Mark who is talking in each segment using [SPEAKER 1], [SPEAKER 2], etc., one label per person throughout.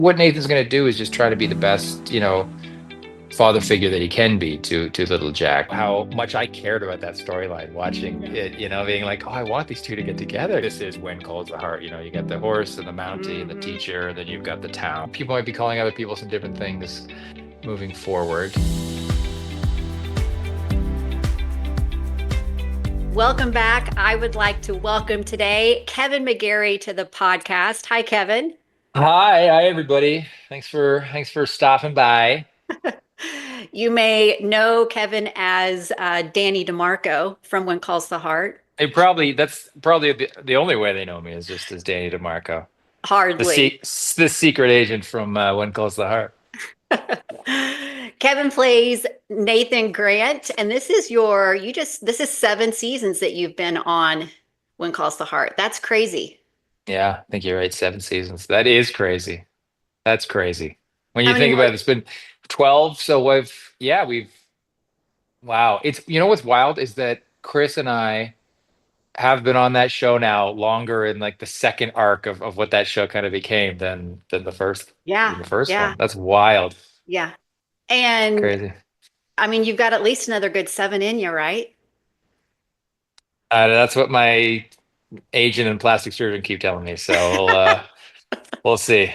[SPEAKER 1] what Nathan's going to do is just try to be the best, father figure that he can be to little Jack. How much I cared about that storyline, watching it, being like, oh, I want these two to get together. This is When Calls the Heart. You got the horse and the Mountie and the teacher, and then you've got the town. People might be calling other people some different things moving forward.
[SPEAKER 2] Welcome back. I would like to welcome today Kevin McGarry to the podcast. Hi, Kevin.
[SPEAKER 1] Hi, everybody. Thanks for stopping by.
[SPEAKER 2] You may know Kevin as Danny DiMarco from When Calls the Heart.
[SPEAKER 1] That's probably the only way they know me is just as Danny DiMarco,
[SPEAKER 2] Hardly.
[SPEAKER 1] the secret agent from When Calls the Heart.
[SPEAKER 2] Kevin plays Nathan Grant, and this is this is 7 seasons that you've been on When Calls the Heart. That's crazy.
[SPEAKER 1] Yeah, I think you're right. 7 seasons. That is crazy. That's crazy. When
[SPEAKER 2] How
[SPEAKER 1] you
[SPEAKER 2] many
[SPEAKER 1] think
[SPEAKER 2] more?
[SPEAKER 1] about it, it's been 12. So wow. What's wild is that Chris and I have been on that show now longer in like the second arc of what that show kind of became than
[SPEAKER 2] Yeah,
[SPEAKER 1] the first
[SPEAKER 2] yeah,
[SPEAKER 1] one. That's wild.
[SPEAKER 2] yeah. And
[SPEAKER 1] Crazy.
[SPEAKER 2] I mean, you've got at least another good 7 in you, right?
[SPEAKER 1] That's what my agent and plastic surgeon keep telling me. So we'll see.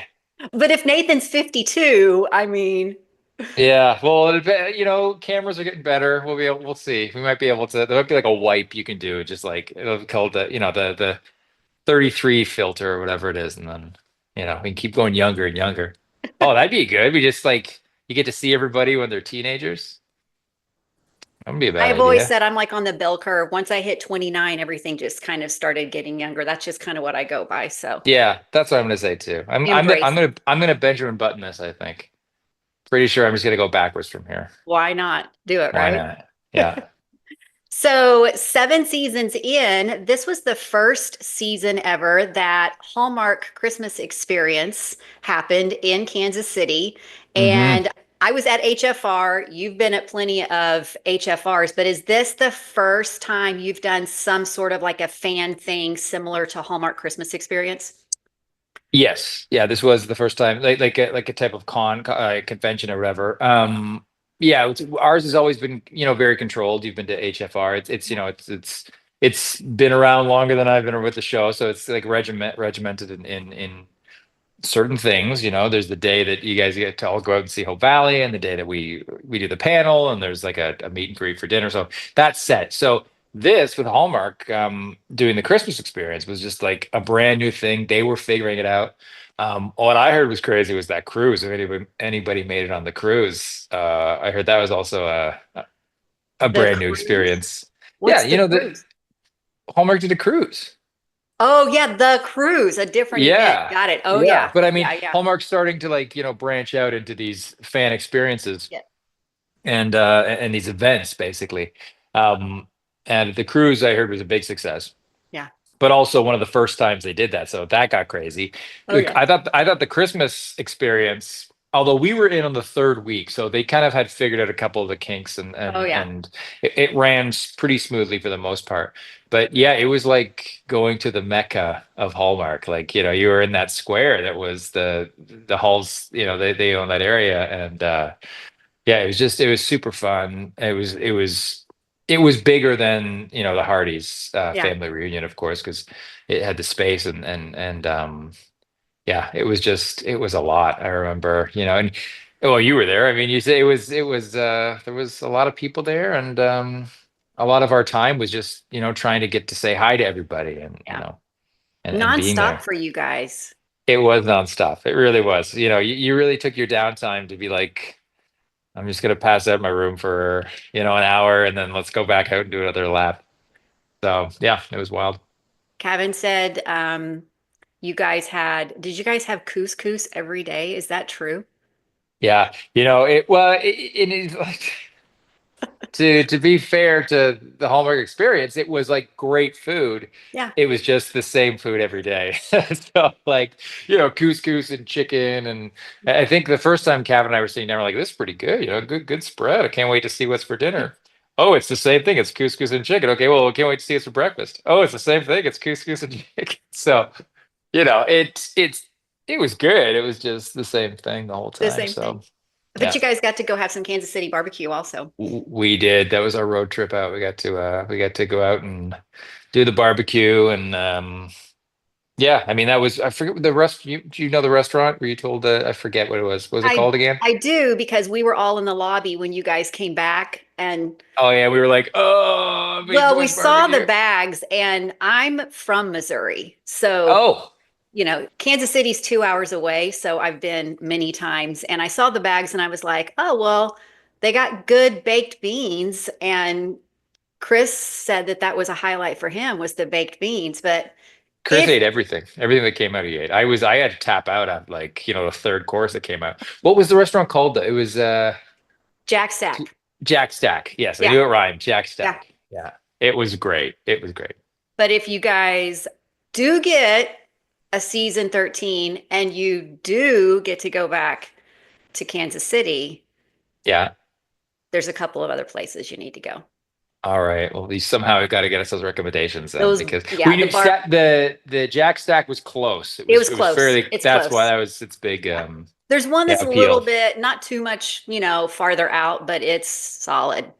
[SPEAKER 2] But if Nathan's 52, I mean,
[SPEAKER 1] Yeah, well, cameras are getting better. We'll see. We might be able to. There might be like a wipe you can do, just like it'll be called the 33 filter or whatever it is, and then we can keep going younger and younger. Oh, that'd be good. We just like you get to see everybody when they're teenagers. That would be a bad
[SPEAKER 2] I've always
[SPEAKER 1] idea.
[SPEAKER 2] said I'm like on the bell curve. Once I hit 29, everything just kind of started getting younger. That's just kind of what I go by. So
[SPEAKER 1] Yeah, that's what I'm gonna say too.
[SPEAKER 2] embrace it.
[SPEAKER 1] I'm gonna Benjamin Button this, I think. Pretty sure I'm just gonna go backwards from here.
[SPEAKER 2] Why not do it,
[SPEAKER 1] Why
[SPEAKER 2] right?
[SPEAKER 1] not? Yeah.
[SPEAKER 2] So 7 seasons in, this was the first season ever that Hallmark Christmas Experience happened in Kansas City.
[SPEAKER 1] Hmm.
[SPEAKER 2] And I was at HFR. You've been at plenty of HFRs, but is this the first time you've done some sort of like a fan thing similar to Hallmark Christmas Experience?
[SPEAKER 1] Yes. Yeah, this was the first time, like a type of convention or whatever. Yeah, ours has always been, very controlled. You've been to HFR. It's been around longer than I've been with the show, so it's like regimented in certain things. There's the day that you guys get to all go out and see Hope Valley, and the day that we do the panel, and there's like a meet and greet for dinner. So that's set. So this with Hallmark, doing the Christmas experience was just like a brand new thing. They were figuring it out. What I heard was crazy was that cruise. If anybody made it on the cruise, I heard that was also a
[SPEAKER 2] The
[SPEAKER 1] brand new
[SPEAKER 2] cruise?
[SPEAKER 1] experience. Yeah,
[SPEAKER 2] What's the
[SPEAKER 1] the
[SPEAKER 2] cruise?
[SPEAKER 1] Hallmark did a cruise.
[SPEAKER 2] Oh, yeah, the cruise, a different event.
[SPEAKER 1] Yeah.
[SPEAKER 2] Got it. Oh,
[SPEAKER 1] Yeah.
[SPEAKER 2] yeah.
[SPEAKER 1] But I mean,
[SPEAKER 2] Yeah, yeah.
[SPEAKER 1] Hallmark's starting to like, branch out into these fan experiences
[SPEAKER 2] Yeah.
[SPEAKER 1] and these events basically. Um, and the cruise I heard was a big success,
[SPEAKER 2] Yeah.
[SPEAKER 1] but also one of the first times they did that. So that got crazy.
[SPEAKER 2] Oh, yeah.
[SPEAKER 1] I thought the Christmas experience, although we were in on the third week, so they kind of had figured out a couple of the kinks and
[SPEAKER 2] Oh,
[SPEAKER 1] and
[SPEAKER 2] yeah.
[SPEAKER 1] and it ran pretty smoothly for the most part. But yeah, it was like going to the Mecca of Hallmark. Like, you were in that square that was the halls, they own that area. And yeah, it was super fun. It was bigger than, the Hearties
[SPEAKER 2] Yeah.
[SPEAKER 1] family reunion, of course, because it had the space and yeah, it was a lot. I remember, and well, you were there. I mean, you say it was there was a lot of people there, and a lot of our time was just, trying to get to say hi to everybody and
[SPEAKER 2] Yeah.
[SPEAKER 1] and being
[SPEAKER 2] Nonstop
[SPEAKER 1] there.
[SPEAKER 2] for you guys.
[SPEAKER 1] It was nonstop. It really was. You really took your downtime to be like, I'm just gonna pass out in my room for, an hour and then let's go back out and do another lap. So yeah, it was wild.
[SPEAKER 2] Kevin said did you guys have couscous every day? Is that true?
[SPEAKER 1] Yeah, it is like to be fair to the Hallmark experience, it was like great food.
[SPEAKER 2] Yeah.
[SPEAKER 1] It was just the same food every day. So like, couscous and chicken. And I think the first time Cav and I were sitting down, we're like, this is pretty good, good spread. I can't wait to see what's for dinner. Oh, it's the same thing. It's couscous and chicken. Okay, well, I can't wait to see what's for breakfast. Oh, it's the same thing. It's couscous and chicken. So, it's It was good. It was just the same thing the whole
[SPEAKER 2] The
[SPEAKER 1] time.
[SPEAKER 2] same thing.
[SPEAKER 1] So
[SPEAKER 2] But
[SPEAKER 1] yeah,
[SPEAKER 2] you guys got to go have some Kansas City barbecue also.
[SPEAKER 1] we did. That was our road trip out. We got to go out and do the barbecue and yeah, I mean that was I forget the rest. Do you know the restaurant? Were you told? I forget what it was. What was it
[SPEAKER 2] I
[SPEAKER 1] called again?
[SPEAKER 2] I do because we were all in the lobby when you guys came back and
[SPEAKER 1] Oh yeah, we were like, oh, big
[SPEAKER 2] well, we
[SPEAKER 1] boys
[SPEAKER 2] saw the
[SPEAKER 1] barbecue.
[SPEAKER 2] bags and I'm from Missouri. So,
[SPEAKER 1] Oh,
[SPEAKER 2] Kansas City's 2 hours away, so I've been many times and I saw the bags and I was like, "Oh, well, they got good baked beans." And Chris said that that was a highlight for him was the baked beans, but
[SPEAKER 1] Chris
[SPEAKER 2] if
[SPEAKER 1] ate everything. Everything that came out, he ate. I had to tap out at like, the third course that came out. What was the restaurant called? Though? It was
[SPEAKER 2] Jack Stack.
[SPEAKER 1] Jack Stack. Yes, I
[SPEAKER 2] Yeah.
[SPEAKER 1] knew it rhymed. Jack
[SPEAKER 2] Yeah.
[SPEAKER 1] Stack. Yeah. It was great. It was great.
[SPEAKER 2] But if you guys do get a season 13 and you do get to go back to Kansas City,
[SPEAKER 1] Yeah.
[SPEAKER 2] there's a couple of other places you need to go.
[SPEAKER 1] All right. Well, we somehow got to get us those recommendations then,
[SPEAKER 2] Those,
[SPEAKER 1] because
[SPEAKER 2] yeah,
[SPEAKER 1] we
[SPEAKER 2] the
[SPEAKER 1] knew
[SPEAKER 2] bar,
[SPEAKER 1] the Jack Stack was close.
[SPEAKER 2] it was
[SPEAKER 1] It was
[SPEAKER 2] close.
[SPEAKER 1] fairly.
[SPEAKER 2] It's
[SPEAKER 1] That's why
[SPEAKER 2] close.
[SPEAKER 1] that was its big
[SPEAKER 2] Yeah. There's one
[SPEAKER 1] yeah,
[SPEAKER 2] that's a little
[SPEAKER 1] appeal.
[SPEAKER 2] bit, not too much, farther out, but it's solid.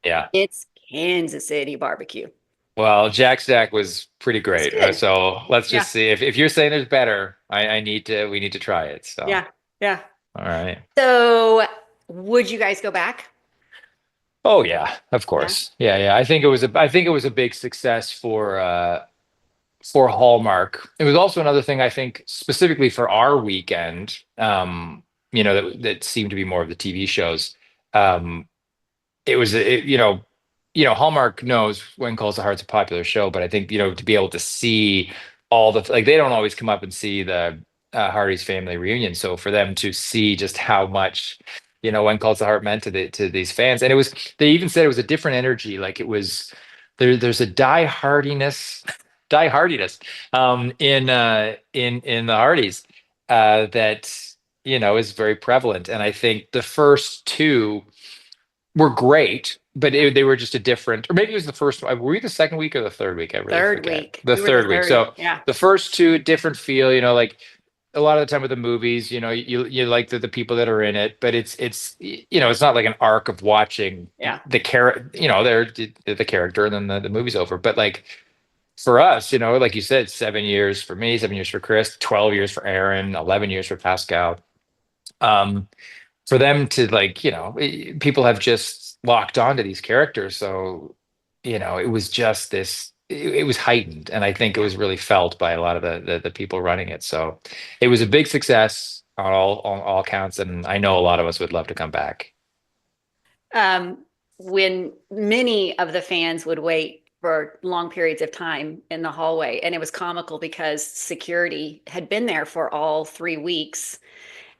[SPEAKER 1] Yeah.
[SPEAKER 2] It's Kansas City barbecue.
[SPEAKER 1] Well, Jack Stack was pretty
[SPEAKER 2] It's
[SPEAKER 1] great.
[SPEAKER 2] good.
[SPEAKER 1] So let's
[SPEAKER 2] Yeah.
[SPEAKER 1] just see if you're saying there's better. I need to. We need to try it. So
[SPEAKER 2] Yeah. Yeah.
[SPEAKER 1] all right.
[SPEAKER 2] So would you guys go back?
[SPEAKER 1] Oh yeah, of
[SPEAKER 2] Yeah.
[SPEAKER 1] course. Yeah, yeah. I think it was a big success for Hallmark. It was also another thing I think specifically for our weekend, that seemed to be more of the TV shows. Um, it was Hallmark knows When Calls the Heart's a popular show, but I think to be able to see all the like they don't always come up and see the Hardy's family reunion, so for them to see just how much When Calls the Heart meant to these fans, and they even said it was a different energy, like it was there's a die hardiness in the Hardys that is very prevalent, and I think the first two were great, but they were just a different, or maybe it was the first one. Were we the second week or the third week? I really
[SPEAKER 2] Third
[SPEAKER 1] forget.
[SPEAKER 2] week.
[SPEAKER 1] The
[SPEAKER 2] We were the
[SPEAKER 1] third week.
[SPEAKER 2] third.
[SPEAKER 1] So
[SPEAKER 2] Yeah.
[SPEAKER 1] the first two, different feel, like a lot of the time with the movies, you like the people that are in it, but it's not like an arc of watching
[SPEAKER 2] Yeah.
[SPEAKER 1] the character, they're the character and then the movie's over. But like for us, like you said, 7 years for me, 7 years for Chris, 12 years for Aaron, 11 years for Pascal. Um, for them to like people have just locked onto these characters, so it was just it was heightened, and I think it
[SPEAKER 2] Yeah.
[SPEAKER 1] was really felt by a lot of the people running it, so it was a big success on all counts, and I know a lot of us would love to come back.
[SPEAKER 2] Um, when many of the fans would wait for long periods of time in the hallway, and it was comical because security had been there for all 3 weeks.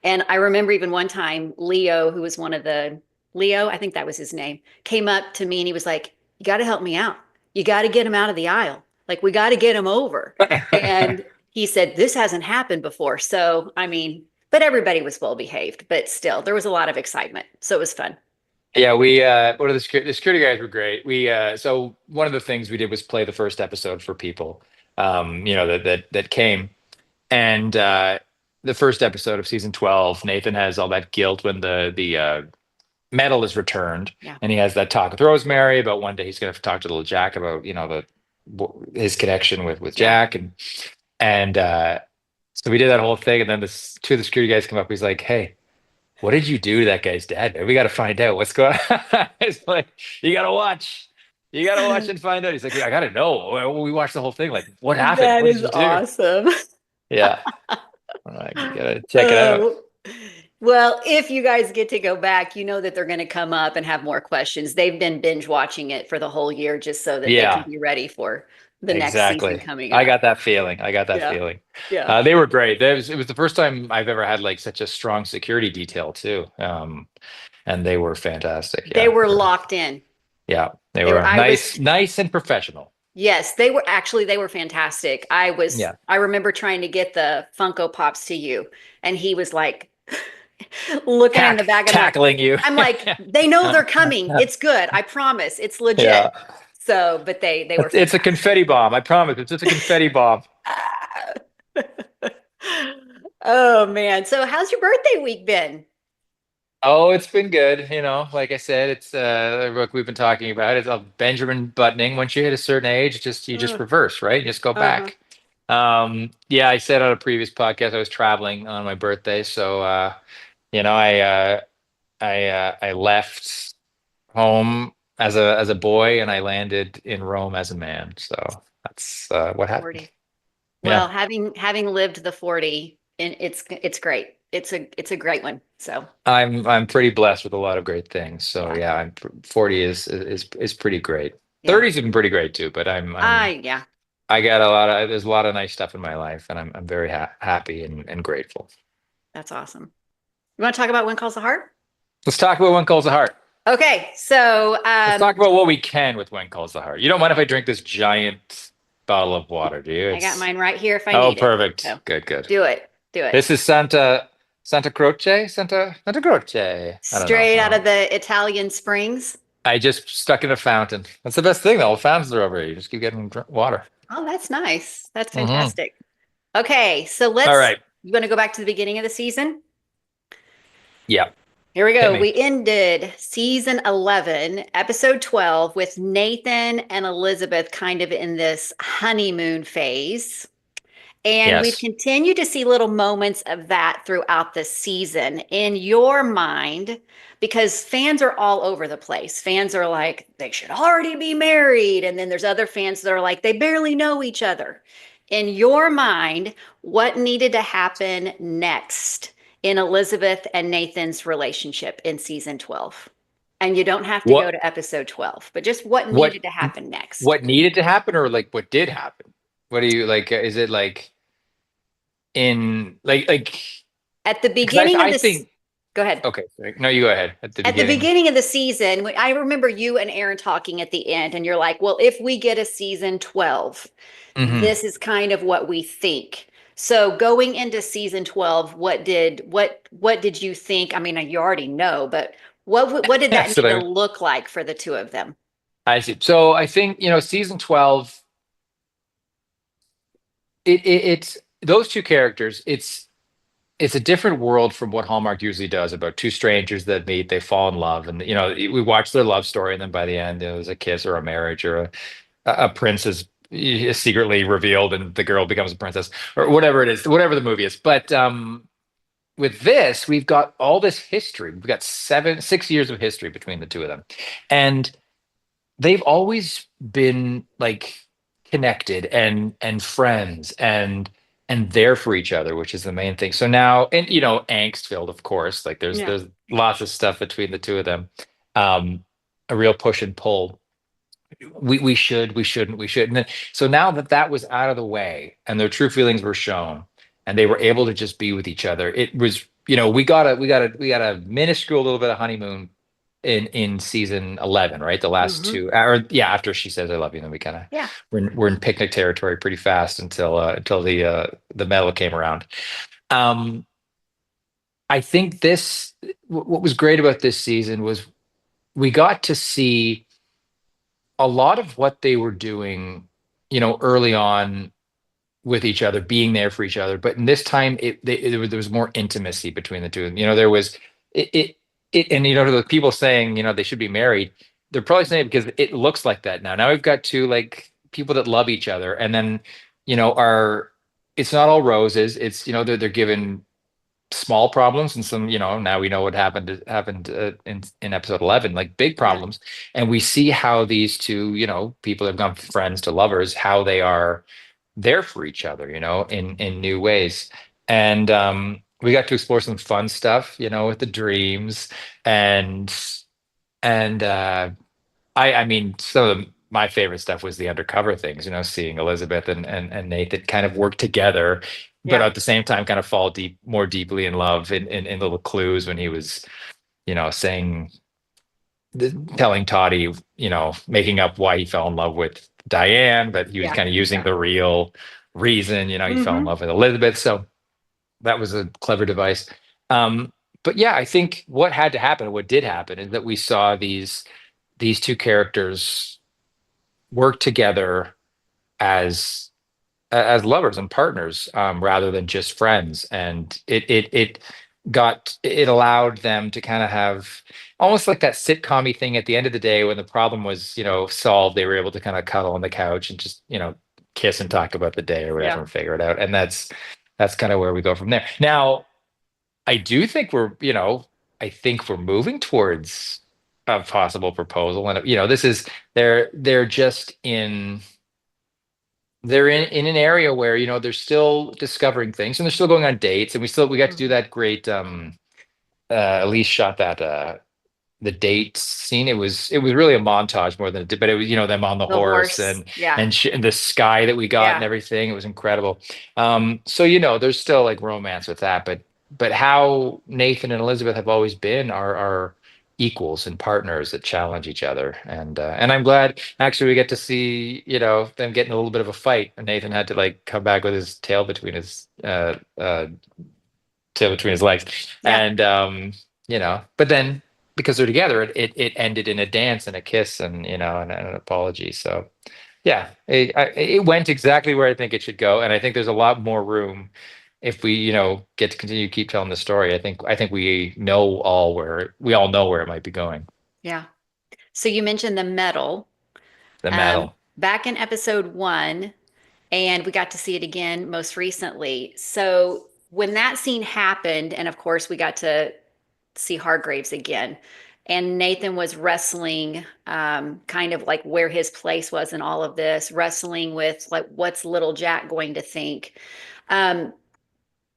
[SPEAKER 2] And I remember even one time, Leo, who was one of the Leo, I think that was his name, came up to me and he was like, "You got to help me out. You got to get him out of the aisle. Like, we got to get him over." And he said, "This hasn't happened before." So, I mean, but everybody was well behaved, but still, there was a lot of excitement. So it was fun.
[SPEAKER 1] Yeah, we one of the security guys were great. So one of the things we did was play the first episode for people that came. And the first episode of season 12, Nathan has all that guilt when the medal is returned,
[SPEAKER 2] Yeah.
[SPEAKER 1] and he has that talk with Rosemary about one day he's going to talk to little Jack about his connection with
[SPEAKER 2] Yeah.
[SPEAKER 1] Jack, and so we did that whole thing, and then two of the security guys come up. He's like, "Hey, what did you do to that guy's dad, man? We got to find out what's going on." It's like you got to watch. You gotta watch and find out. He's like, "Yeah, I gotta know." Well, we watched the whole thing. Like, what happened?
[SPEAKER 2] That
[SPEAKER 1] What did
[SPEAKER 2] is
[SPEAKER 1] you do?
[SPEAKER 2] awesome.
[SPEAKER 1] Yeah. You gotta check it out.
[SPEAKER 2] Oh, well, if you guys get to go back, you know that they're going to come up and have more questions. They've been binge watching it for the whole year just so that they can
[SPEAKER 1] Yeah,
[SPEAKER 2] be ready for the next season
[SPEAKER 1] exactly.
[SPEAKER 2] coming
[SPEAKER 1] I
[SPEAKER 2] up.
[SPEAKER 1] got that feeling. I got that
[SPEAKER 2] Yeah.
[SPEAKER 1] feeling.
[SPEAKER 2] Yeah.
[SPEAKER 1] They were great. It was the first time I've ever had like such a strong security detail too. And they were fantastic.
[SPEAKER 2] They
[SPEAKER 1] Yeah.
[SPEAKER 2] were locked in.
[SPEAKER 1] Yeah. They
[SPEAKER 2] They were,
[SPEAKER 1] were
[SPEAKER 2] I was,
[SPEAKER 1] nice and professional.
[SPEAKER 2] yes, they were fantastic.
[SPEAKER 1] Yeah.
[SPEAKER 2] I remember trying to get the Funko Pops to you, and he was like looking in the bag.
[SPEAKER 1] Tackling you.
[SPEAKER 2] I'm like, they know they're coming. It's good. I promise. It's legit.
[SPEAKER 1] Yeah.
[SPEAKER 2] So, but they were
[SPEAKER 1] It's a
[SPEAKER 2] fantastic.
[SPEAKER 1] confetti bomb. I promise. It's just a confetti bomb.
[SPEAKER 2] Oh man. So how's your birthday week been?
[SPEAKER 1] Oh, it's been good. Like I said, it's look, we've been talking about it. It's a Benjamin buttoning. Once you hit a certain age, you just
[SPEAKER 2] Uh,
[SPEAKER 1] reverse, right? You just go
[SPEAKER 2] uh-huh.
[SPEAKER 1] back. Yeah, I said on a previous podcast I was traveling on my birthday, so you know, I left home as a boy and I landed in Rome as a man. So that's what happened.
[SPEAKER 2] 40.
[SPEAKER 1] Yeah.
[SPEAKER 2] Well, having lived the 40, and it's great. It's a great one. So
[SPEAKER 1] I'm pretty blessed with a lot of great things. So
[SPEAKER 2] yeah,
[SPEAKER 1] yeah, 40 is pretty great.
[SPEAKER 2] yeah.
[SPEAKER 1] 30's been pretty great too, but
[SPEAKER 2] Yeah,
[SPEAKER 1] I got a lot of there's a lot of nice stuff in my life and I'm very happy and grateful.
[SPEAKER 2] that's awesome. You want to talk about When Calls the Heart?
[SPEAKER 1] Let's talk about When Calls the Heart.
[SPEAKER 2] Okay, so
[SPEAKER 1] Let's talk about what we can with When Calls the Heart. You don't mind if I drink this giant bottle of water, do you?
[SPEAKER 2] I got
[SPEAKER 1] It's
[SPEAKER 2] mine right here if I
[SPEAKER 1] Oh,
[SPEAKER 2] need it.
[SPEAKER 1] perfect.
[SPEAKER 2] So
[SPEAKER 1] Good, good.
[SPEAKER 2] do it, do it.
[SPEAKER 1] This is Santa Croce, Santa Croce. I don't know.
[SPEAKER 2] Straight out of the Italian Springs.
[SPEAKER 1] I just stuck in a fountain. That's the best thing. The old fountains are over here. You just keep getting water.
[SPEAKER 2] Oh, that's nice. That's
[SPEAKER 1] Hmm.
[SPEAKER 2] fantastic. Okay, so
[SPEAKER 1] All right.
[SPEAKER 2] you want to go back to the beginning of the season?
[SPEAKER 1] Yeah.
[SPEAKER 2] Here we
[SPEAKER 1] Hit
[SPEAKER 2] go.
[SPEAKER 1] me.
[SPEAKER 2] We ended season 11, episode 12, with Nathan and Elizabeth kind of in this honeymoon phase. And we've
[SPEAKER 1] Yes.
[SPEAKER 2] continued to see little moments of that throughout the season. In your mind, because fans are all over the place. Fans are like, they should already be married. And then there's other fans that are like, they barely know each other. In your mind, what needed to happen next in Elizabeth and Nathan's relationship in season 12? And you don't have to go
[SPEAKER 1] What
[SPEAKER 2] to episode 12, but just what
[SPEAKER 1] what
[SPEAKER 2] needed to happen next.
[SPEAKER 1] what needed to happen or like what did happen? What do you like? Is it like in like
[SPEAKER 2] At the
[SPEAKER 1] because
[SPEAKER 2] beginning of
[SPEAKER 1] I
[SPEAKER 2] this,
[SPEAKER 1] think
[SPEAKER 2] go ahead.
[SPEAKER 1] okay. No, you go ahead at the
[SPEAKER 2] At the
[SPEAKER 1] beginning.
[SPEAKER 2] beginning of the season, I remember you and Aaron talking at the end, and you're like, well, if we get a season 12,
[SPEAKER 1] Hmm.
[SPEAKER 2] this is kind of what we think. So going into season 12, what did you think? I mean, you already know, but what did that
[SPEAKER 1] That's what
[SPEAKER 2] need to
[SPEAKER 1] I
[SPEAKER 2] look like for the two of them?
[SPEAKER 1] I see. So I think, season 12, it's those two characters, it's a different world from what Hallmark usually does about two strangers that meet, they fall in love, and we watch their love story, and then by the end, there's a kiss or a marriage or a prince is secretly revealed and the girl becomes a princess or whatever it is, whatever the movie is. But with this, we've got all this history. We've got 6 years of history between the two of them. And they've always been like connected and friends and there for each other, which is the main thing. So now, and angst filled, of course, like there's
[SPEAKER 2] Yeah.
[SPEAKER 1] there's lots of stuff between the two of them. um a real push and pull. We should, we shouldn't, we should. And then, so now that that was out of the way and their true feelings were shown and they were able to just be with each other, it was, we got a minuscule little bit of honeymoon in season 11, right? The last
[SPEAKER 2] Hmm.
[SPEAKER 1] two, or yeah, after she says I love you, then we kind of
[SPEAKER 2] Yeah.
[SPEAKER 1] we're in picnic territory pretty fast until the medal came around. um I think what was great about this season was we got to see a lot of what they were doing, early on with each other, being there for each other. But in this time, there was more intimacy between the two. There was it, it, and the people saying, they should be married. They're probably saying it because it looks like that now. Now we've got two like people that love each other, and then are it's not all roses. It's they're given small problems and some, now we know what happened in episode 11, like big
[SPEAKER 2] Yeah.
[SPEAKER 1] problems. And we see how these two, people have gone from friends to lovers, how they are there for each other, in new ways. And we got to explore some fun stuff, with the dreams and I mean, some of my favorite stuff was the undercover things, seeing Elizabeth and Nathan kind of work together, but
[SPEAKER 2] Yeah.
[SPEAKER 1] at the same time kind of fall more deeply in love in little clues when he was, saying, telling Toddy, making up why he fell in love with Diane, but he was
[SPEAKER 2] Yeah.
[SPEAKER 1] kind of using
[SPEAKER 2] Yeah.
[SPEAKER 1] the real reason, he fell in
[SPEAKER 2] Hmm.
[SPEAKER 1] love with Elizabeth. So that was a clever device. Um, but yeah, I think what had to happen, what did happen, is that we saw these two characters work together as as lovers and partners, rather than just friends. And it allowed them to kind of have almost like that sitcom-y thing at the end of the day when the problem was, solved, they were able to kind of cuddle on the couch and just, kiss and talk about the day or whatever
[SPEAKER 2] Yeah.
[SPEAKER 1] and figure it out. And that's kind of where we go from there. Now, I do think I think we're moving towards a possible proposal. And, this is, they're just in an area where, they're still discovering things and they're still going on dates. And we got to do
[SPEAKER 2] Mhm.
[SPEAKER 1] that great, Elise shot that, the date scene. It was really a montage more than but it was, them on the
[SPEAKER 2] The
[SPEAKER 1] horse
[SPEAKER 2] horse.
[SPEAKER 1] and
[SPEAKER 2] Yeah.
[SPEAKER 1] and the sky that we got and
[SPEAKER 2] Yeah.
[SPEAKER 1] everything. It was incredible. So there's still like romance with that, but how Nathan and Elizabeth have always been are equals and partners that challenge each other. And I'm glad actually we get to see, them getting a little bit of a fight. And Nathan had to like come back with his tail between his legs.
[SPEAKER 2] Yeah.
[SPEAKER 1] And but then because they're together, it ended in a dance and a kiss and and an apology. So yeah, it went exactly where I think it should go, and I think there's a lot more room if we get to continue to keep telling the story. I think we all know where it might be going.
[SPEAKER 2] Yeah. So you mentioned the medal.
[SPEAKER 1] The metal.
[SPEAKER 2] Back in episode one, and we got to see it again most recently. So when that scene happened, and of course we got to see Hargraves again, and Nathan was wrestling, kind of like where his place was in all of this, wrestling with like what's little Jack going to think. Um,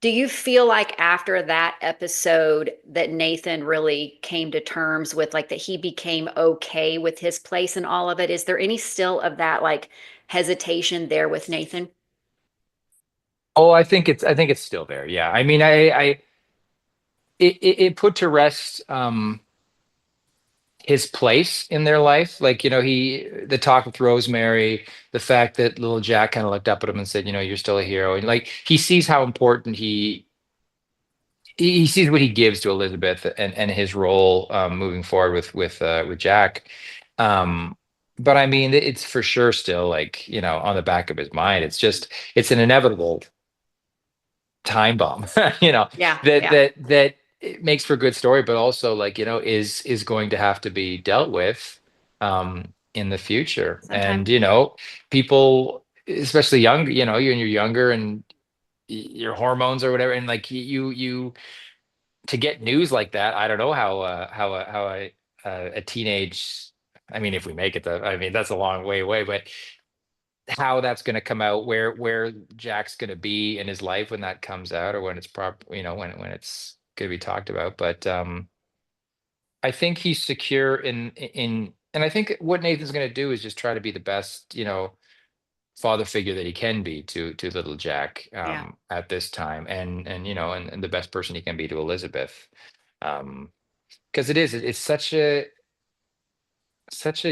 [SPEAKER 2] do you feel like after that episode that Nathan really came to terms with like that he became okay with his place in all of it? Is there any still of that like hesitation there with Nathan?
[SPEAKER 1] Oh, I think it's still there. Yeah. I mean, it put to rest his place in their life. Like, the talk with Rosemary, the fact that little Jack kind of looked up at him and said, you're still a hero. And like he sees how important he sees what he gives to Elizabeth and his role, moving forward with Jack. Um, but I mean, it's for sure still like, on the back of his mind. It's an inevitable time bomb,
[SPEAKER 2] Yeah,
[SPEAKER 1] that
[SPEAKER 2] yeah,
[SPEAKER 1] it makes for a good story, but also like, is going to have to be dealt with in the future. And
[SPEAKER 2] sometime.
[SPEAKER 1] people, especially young, you're younger and your hormones or whatever, and like you to get news like that. I don't know how a teenage, I mean, if we make it, I mean, that's a long way away, but how that's going to come out, where Jack's going to be in his life when that comes out, or when it's proper, when it's going to be talked about. But I think he's secure and I think what Nathan's going to do is just try to be the best, father figure that he can be to little Jack,
[SPEAKER 2] Yeah.
[SPEAKER 1] at this time, and the best person he can be to Elizabeth. Um, because it's such a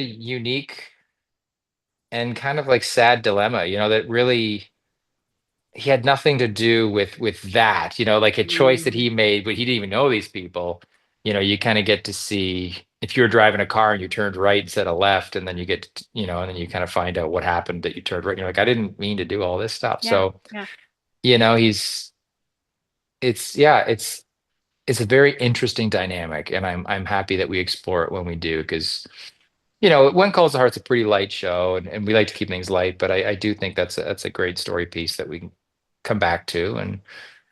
[SPEAKER 1] unique and kind of like sad dilemma, that really he had nothing to do with that, like a choice that
[SPEAKER 2] Mhm.
[SPEAKER 1] he made, but he didn't even know these people. You kind of get to see if you're driving a car and you turned right instead of left, and then and then you kind of find out what happened that you turned right. And you're like, I didn't mean to do all this stuff.
[SPEAKER 2] Yeah,
[SPEAKER 1] So,
[SPEAKER 2] yeah.
[SPEAKER 1] he's yeah, it's a very interesting dynamic, and I'm happy that we explore it when we do, because When Calls the Heart's a pretty light show, and we like to keep things light, but I do think that's a great story piece that we can come back to,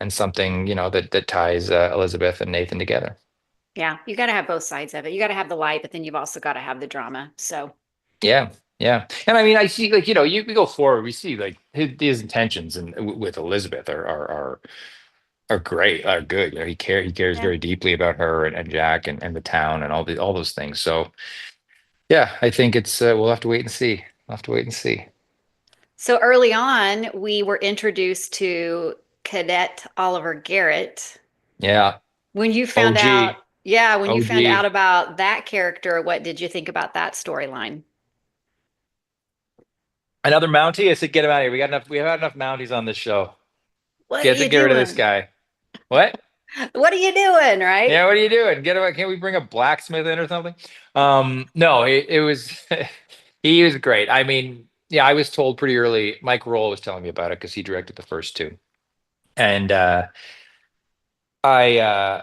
[SPEAKER 1] and something, that ties, Elizabeth and Nathan together.
[SPEAKER 2] Yeah, you got to have both sides of it. You got to have the light, but then you've also got to have the drama. So,
[SPEAKER 1] Yeah, yeah. And I mean, I see, like, we go forward, we see like his intentions and with Elizabeth are great, are good. He cares
[SPEAKER 2] yeah.
[SPEAKER 1] very deeply about her and Jack and the town and all those things. So yeah, I think it's, we'll have to wait and see. We'll have to wait and see.
[SPEAKER 2] So early on, we were introduced to Cadet Oliver Garrett.
[SPEAKER 1] Yeah.
[SPEAKER 2] When you found out,
[SPEAKER 1] OG.
[SPEAKER 2] yeah, when you found out
[SPEAKER 1] OG.
[SPEAKER 2] about that character, what did you think about that storyline?
[SPEAKER 1] Another Mountie? I said, get him out of here. We have enough Mounties on this show.
[SPEAKER 2] What are
[SPEAKER 1] Get
[SPEAKER 2] you
[SPEAKER 1] rid of this
[SPEAKER 2] doing?
[SPEAKER 1] guy. What?
[SPEAKER 2] What are you doing, right?
[SPEAKER 1] Yeah, what are you doing? Get him. Can't we bring a blacksmith in or something? No, it was he was great. I mean, yeah, I was told pretty early. Mike Roll was telling me about it because he directed the first two, and I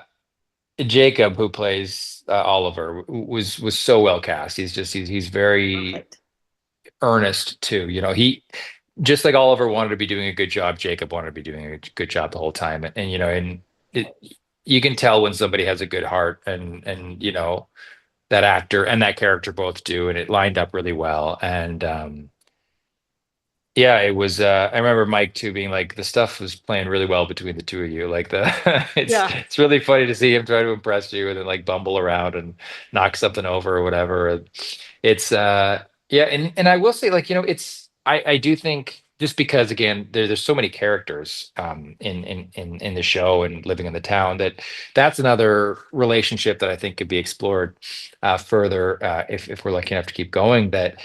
[SPEAKER 1] Jacob, who plays Oliver, was so well cast. He's very
[SPEAKER 2] Perfect.
[SPEAKER 1] earnest too. He just like Oliver wanted to be doing a good job, Jacob wanted to be doing a good job the whole time. And it you can tell when somebody has a good heart, and that actor and that character both do, and it lined up really well. And yeah, it was I remember Mike too being like the stuff was playing really well between the two of you. Like the
[SPEAKER 2] Yeah.
[SPEAKER 1] it's really funny to see him try to impress you and then like bumble around and knock something over or whatever. It's yeah, and I will say, like, it's I do think, just because again there's so many characters in the show and living in the town, that's another relationship that I think could be explored further, if we're lucky enough to keep going, that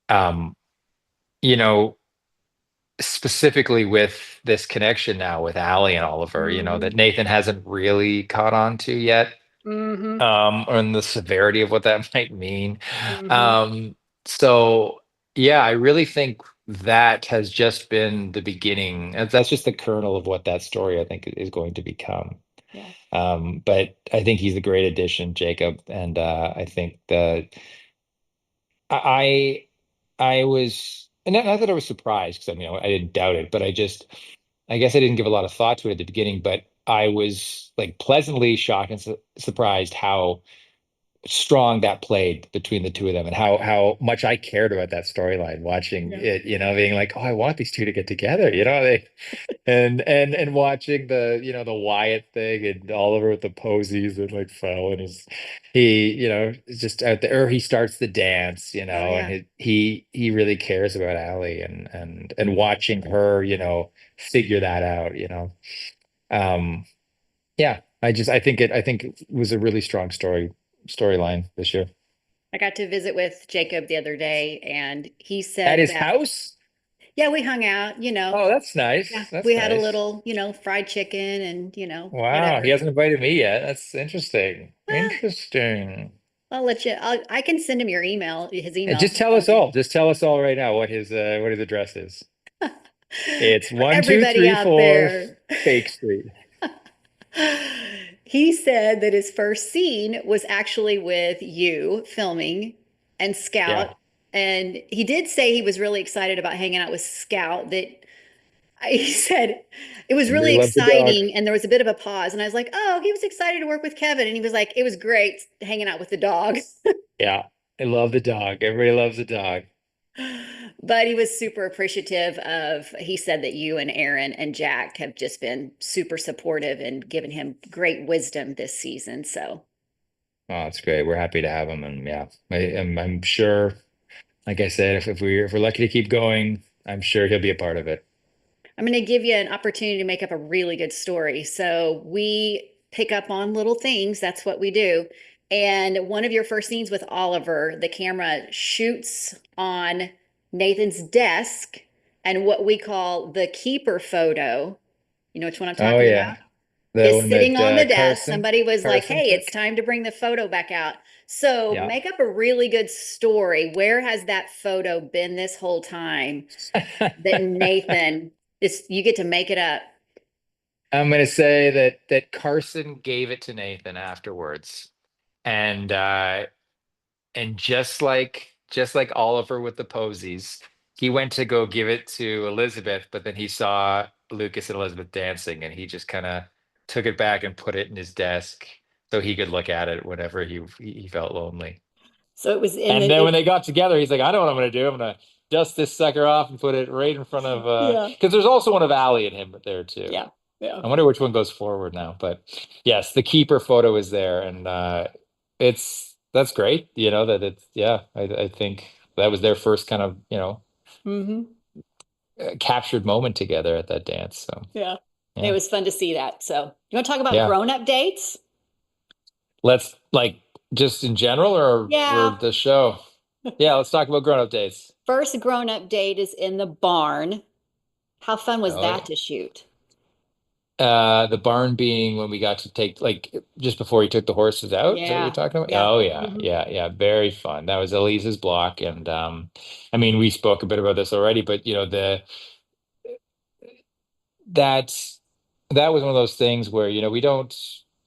[SPEAKER 1] um you know specifically with this connection now with Allie and Oliver, that
[SPEAKER 2] Hmm.
[SPEAKER 1] Nathan hasn't really caught on to yet,
[SPEAKER 2] Hmm.
[SPEAKER 1] and the severity of what that might mean.
[SPEAKER 2] Hmm.
[SPEAKER 1] Um, so yeah, I really think that has just been the beginning. That's just the kernel of what that story I think is going to become.
[SPEAKER 2] Yeah.
[SPEAKER 1] But I think he's a great addition, Jacob, and I think that I I was, and not that I was surprised, because I didn't doubt it, but I guess I didn't give a lot of thought to it at the beginning, but I was like pleasantly shocked and surprised how strong that played between the two of them, and how much I cared about that storyline watching
[SPEAKER 2] Yeah.
[SPEAKER 1] it, being like, oh, I want these two to get together, and watching the Wyatt thing and Oliver with the posies and like fell, and he is just out there, or he starts the dance,
[SPEAKER 2] Oh
[SPEAKER 1] and
[SPEAKER 2] yeah.
[SPEAKER 1] he really cares about Allie, and watching her, figure that out, um yeah, I think it was a really strong storyline this year.
[SPEAKER 2] I got to visit with Jacob the other day, and he
[SPEAKER 1] At
[SPEAKER 2] said
[SPEAKER 1] his
[SPEAKER 2] that,
[SPEAKER 1] house?
[SPEAKER 2] yeah, we hung out,
[SPEAKER 1] Oh, that's
[SPEAKER 2] yeah,
[SPEAKER 1] nice. That's
[SPEAKER 2] we had a
[SPEAKER 1] nice.
[SPEAKER 2] little, fried chicken and,
[SPEAKER 1] Wow, he
[SPEAKER 2] whatever.
[SPEAKER 1] hasn't invited me yet. That's interesting.
[SPEAKER 2] Well,
[SPEAKER 1] Interesting.
[SPEAKER 2] I can send him his email if
[SPEAKER 1] Just
[SPEAKER 2] you
[SPEAKER 1] tell us
[SPEAKER 2] want me.
[SPEAKER 1] all. Just tell us all right now what his address is. It's
[SPEAKER 2] For
[SPEAKER 1] one, two,
[SPEAKER 2] everybody
[SPEAKER 1] three,
[SPEAKER 2] out
[SPEAKER 1] four,
[SPEAKER 2] there.
[SPEAKER 1] Fake Street.
[SPEAKER 2] He said that his first scene was actually with you filming and
[SPEAKER 1] Yeah.
[SPEAKER 2] Scout. And he did say he was really excited about hanging out with Scout. That he said it was really
[SPEAKER 1] Everybody loves the dog.
[SPEAKER 2] exciting. And there was a bit of a pause. And I was like, oh, he was excited to work with Kevin. And he was like, it was great hanging out with the dog.
[SPEAKER 1] Yeah. I love the dog. Everybody loves the dog.
[SPEAKER 2] But he was super appreciative he said that you and Aaron and Jack have just been super supportive and given him great wisdom this season. So
[SPEAKER 1] Oh, that's great. We're happy to have him. And yeah, I'm sure, like I said, if we're lucky to keep going, I'm sure he'll be a part of it.
[SPEAKER 2] I'm going to give you an opportunity to make up a really good story. So we pick up on little things. That's what we do. And one of your first scenes with Oliver, the camera shoots on Nathan's desk and what we call the keeper photo. You know which one I'm
[SPEAKER 1] Oh
[SPEAKER 2] talking about?
[SPEAKER 1] yeah. The
[SPEAKER 2] Is
[SPEAKER 1] one
[SPEAKER 2] sitting
[SPEAKER 1] that
[SPEAKER 2] on the desk.
[SPEAKER 1] Carson
[SPEAKER 2] Somebody was like,
[SPEAKER 1] Carson
[SPEAKER 2] hey, it's
[SPEAKER 1] took.
[SPEAKER 2] time to bring the photo back out. So
[SPEAKER 1] Yeah.
[SPEAKER 2] make up a really good story. Where has that photo been this whole time that Nathan is, you get to make it up.
[SPEAKER 1] I'm gonna say that Carson gave it to Nathan afterwards. And just like Oliver with the posies, he went to go give it to Elizabeth, but then he saw Lucas and Elizabeth dancing, and he just kind of took it back and put it in his desk so he could look at it whenever he felt lonely.
[SPEAKER 2] So it was in
[SPEAKER 1] And
[SPEAKER 2] the,
[SPEAKER 1] then when they got together, he's like, I know what I'm gonna do. I'm gonna dust this sucker off and put it right in front of
[SPEAKER 2] yeah,
[SPEAKER 1] because there's also one of Allie and him there too.
[SPEAKER 2] yeah, yeah.
[SPEAKER 1] I wonder which one goes forward now. But yes, the keeper photo is there, and that's great. That it's, yeah. I think that was their first kind of
[SPEAKER 2] Hmm.
[SPEAKER 1] captured moment together at that dance. So
[SPEAKER 2] Yeah. It
[SPEAKER 1] yeah,
[SPEAKER 2] was fun to see that. So you want to talk about
[SPEAKER 1] yeah.
[SPEAKER 2] grown-up dates?
[SPEAKER 1] Let's like just in general or
[SPEAKER 2] Yeah.
[SPEAKER 1] the show. Yeah, let's talk about grown up dates.
[SPEAKER 2] First grown-up date is in the barn. How fun was
[SPEAKER 1] Oh
[SPEAKER 2] that
[SPEAKER 1] yeah.
[SPEAKER 2] to shoot?
[SPEAKER 1] The barn being when we got to take like just before he took the horses out. Is that what you're
[SPEAKER 2] Yeah.
[SPEAKER 1] talking about?
[SPEAKER 2] Yeah.
[SPEAKER 1] Oh yeah,
[SPEAKER 2] Hmm.
[SPEAKER 1] yeah, yeah. Very fun. That was Elise's block. And I mean we spoke a bit about this already, but you know, that's that was one of those things where, you know,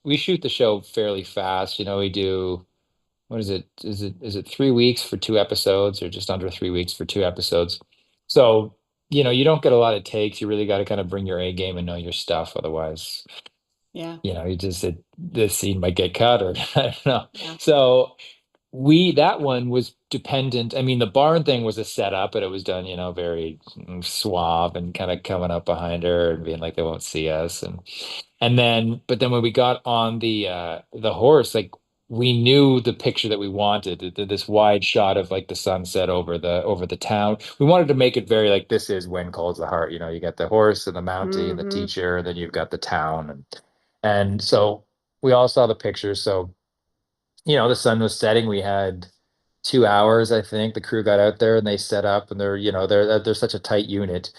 [SPEAKER 1] we shoot the show fairly fast. You know, we do what is it? Is it 3 weeks for 2 episodes or just under 3 weeks for 2 episodes? So, you know, you don't get a lot of takes. You really got to kind of bring your A game and know your stuff. Otherwise,
[SPEAKER 2] Yeah.
[SPEAKER 1] you know, this scene might get cut or I don't know.
[SPEAKER 2] Yeah.
[SPEAKER 1] So that one was dependent. I mean, the barn thing was a setup, but it was done, you know, very suave and kind of coming up behind her and being like they won't see us. And then, but then when we got on the horse, like we knew the picture that we wanted, this wide shot of like the sunset over the town. We wanted to make it very like this is When Calls the Heart. You know, you got the horse and the Mountie and the
[SPEAKER 2] Hmm.
[SPEAKER 1] teacher, and then you've got the town, and so we all saw the pictures. So you know, the sun was setting. We had 2 hours, I think. The crew got out there and they set up, and they're, you know, they're such a tight unit.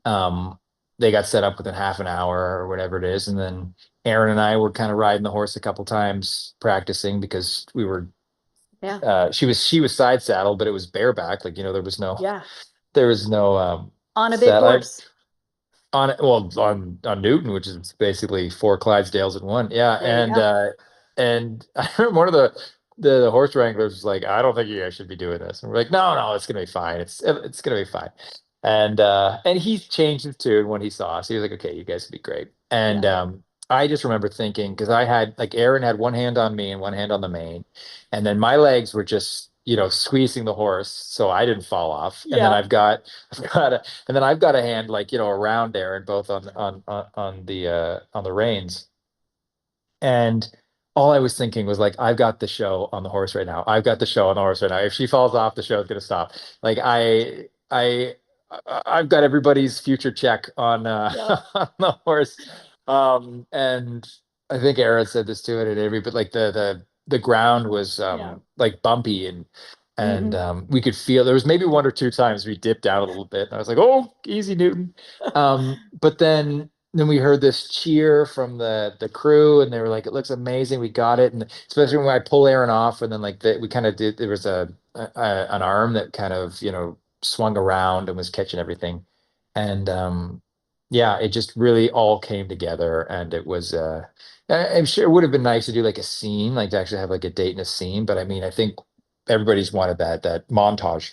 [SPEAKER 1] Um, they got set up within half an hour or whatever it is, and then Aaron and I were kind of riding the horse a couple times practicing because we were.
[SPEAKER 2] Yeah.
[SPEAKER 1] She was side saddle, but it was bareback. Like you know,
[SPEAKER 2] Yeah.
[SPEAKER 1] there was no
[SPEAKER 2] On a big
[SPEAKER 1] saddle
[SPEAKER 2] horse.
[SPEAKER 1] on it. Well, on Newton, which is basically four Clydesdales in one. Yeah,
[SPEAKER 2] There you go.
[SPEAKER 1] and I remember one of the horse wranglers was like, "I don't think you guys should be doing this." And we're like, "No, no, it's gonna be fine. It's gonna be fine." And he changed his tune when he saw us. He was like, "Okay, you guys would be great." And
[SPEAKER 2] Yeah.
[SPEAKER 1] I just remember thinking because I had like Aaron had one hand on me and one hand on the mane, and then my legs were just you know squeezing the horse so I didn't fall off. And then
[SPEAKER 2] Yeah.
[SPEAKER 1] I've got a hand like you know around there and both on the reins. And all I was thinking was like, I've got the show on the horse right now. I've got the show on the horse right now. If she falls off, the show's gonna stop. Like I've got everybody's future check on
[SPEAKER 2] Yeah.
[SPEAKER 1] on the horse. And I think Aaron said this too in an interview, but like the ground was
[SPEAKER 2] Yeah.
[SPEAKER 1] like bumpy and
[SPEAKER 2] Hmm.
[SPEAKER 1] we could feel there was maybe one or two times we dipped down a little bit. And I was like, oh, easy, Newton. But then we heard this cheer from the crew, and they were like, "It looks amazing, we got it!" And especially when I pull Aaron off, and then like we kind of did. There was an arm that kind of you know swung around and was catching everything, and yeah, it just really all came together, and it was. I'm sure it would have been nice to do like a scene, like to actually have like a date and a scene, but I mean, I think everybody's wanted that montage.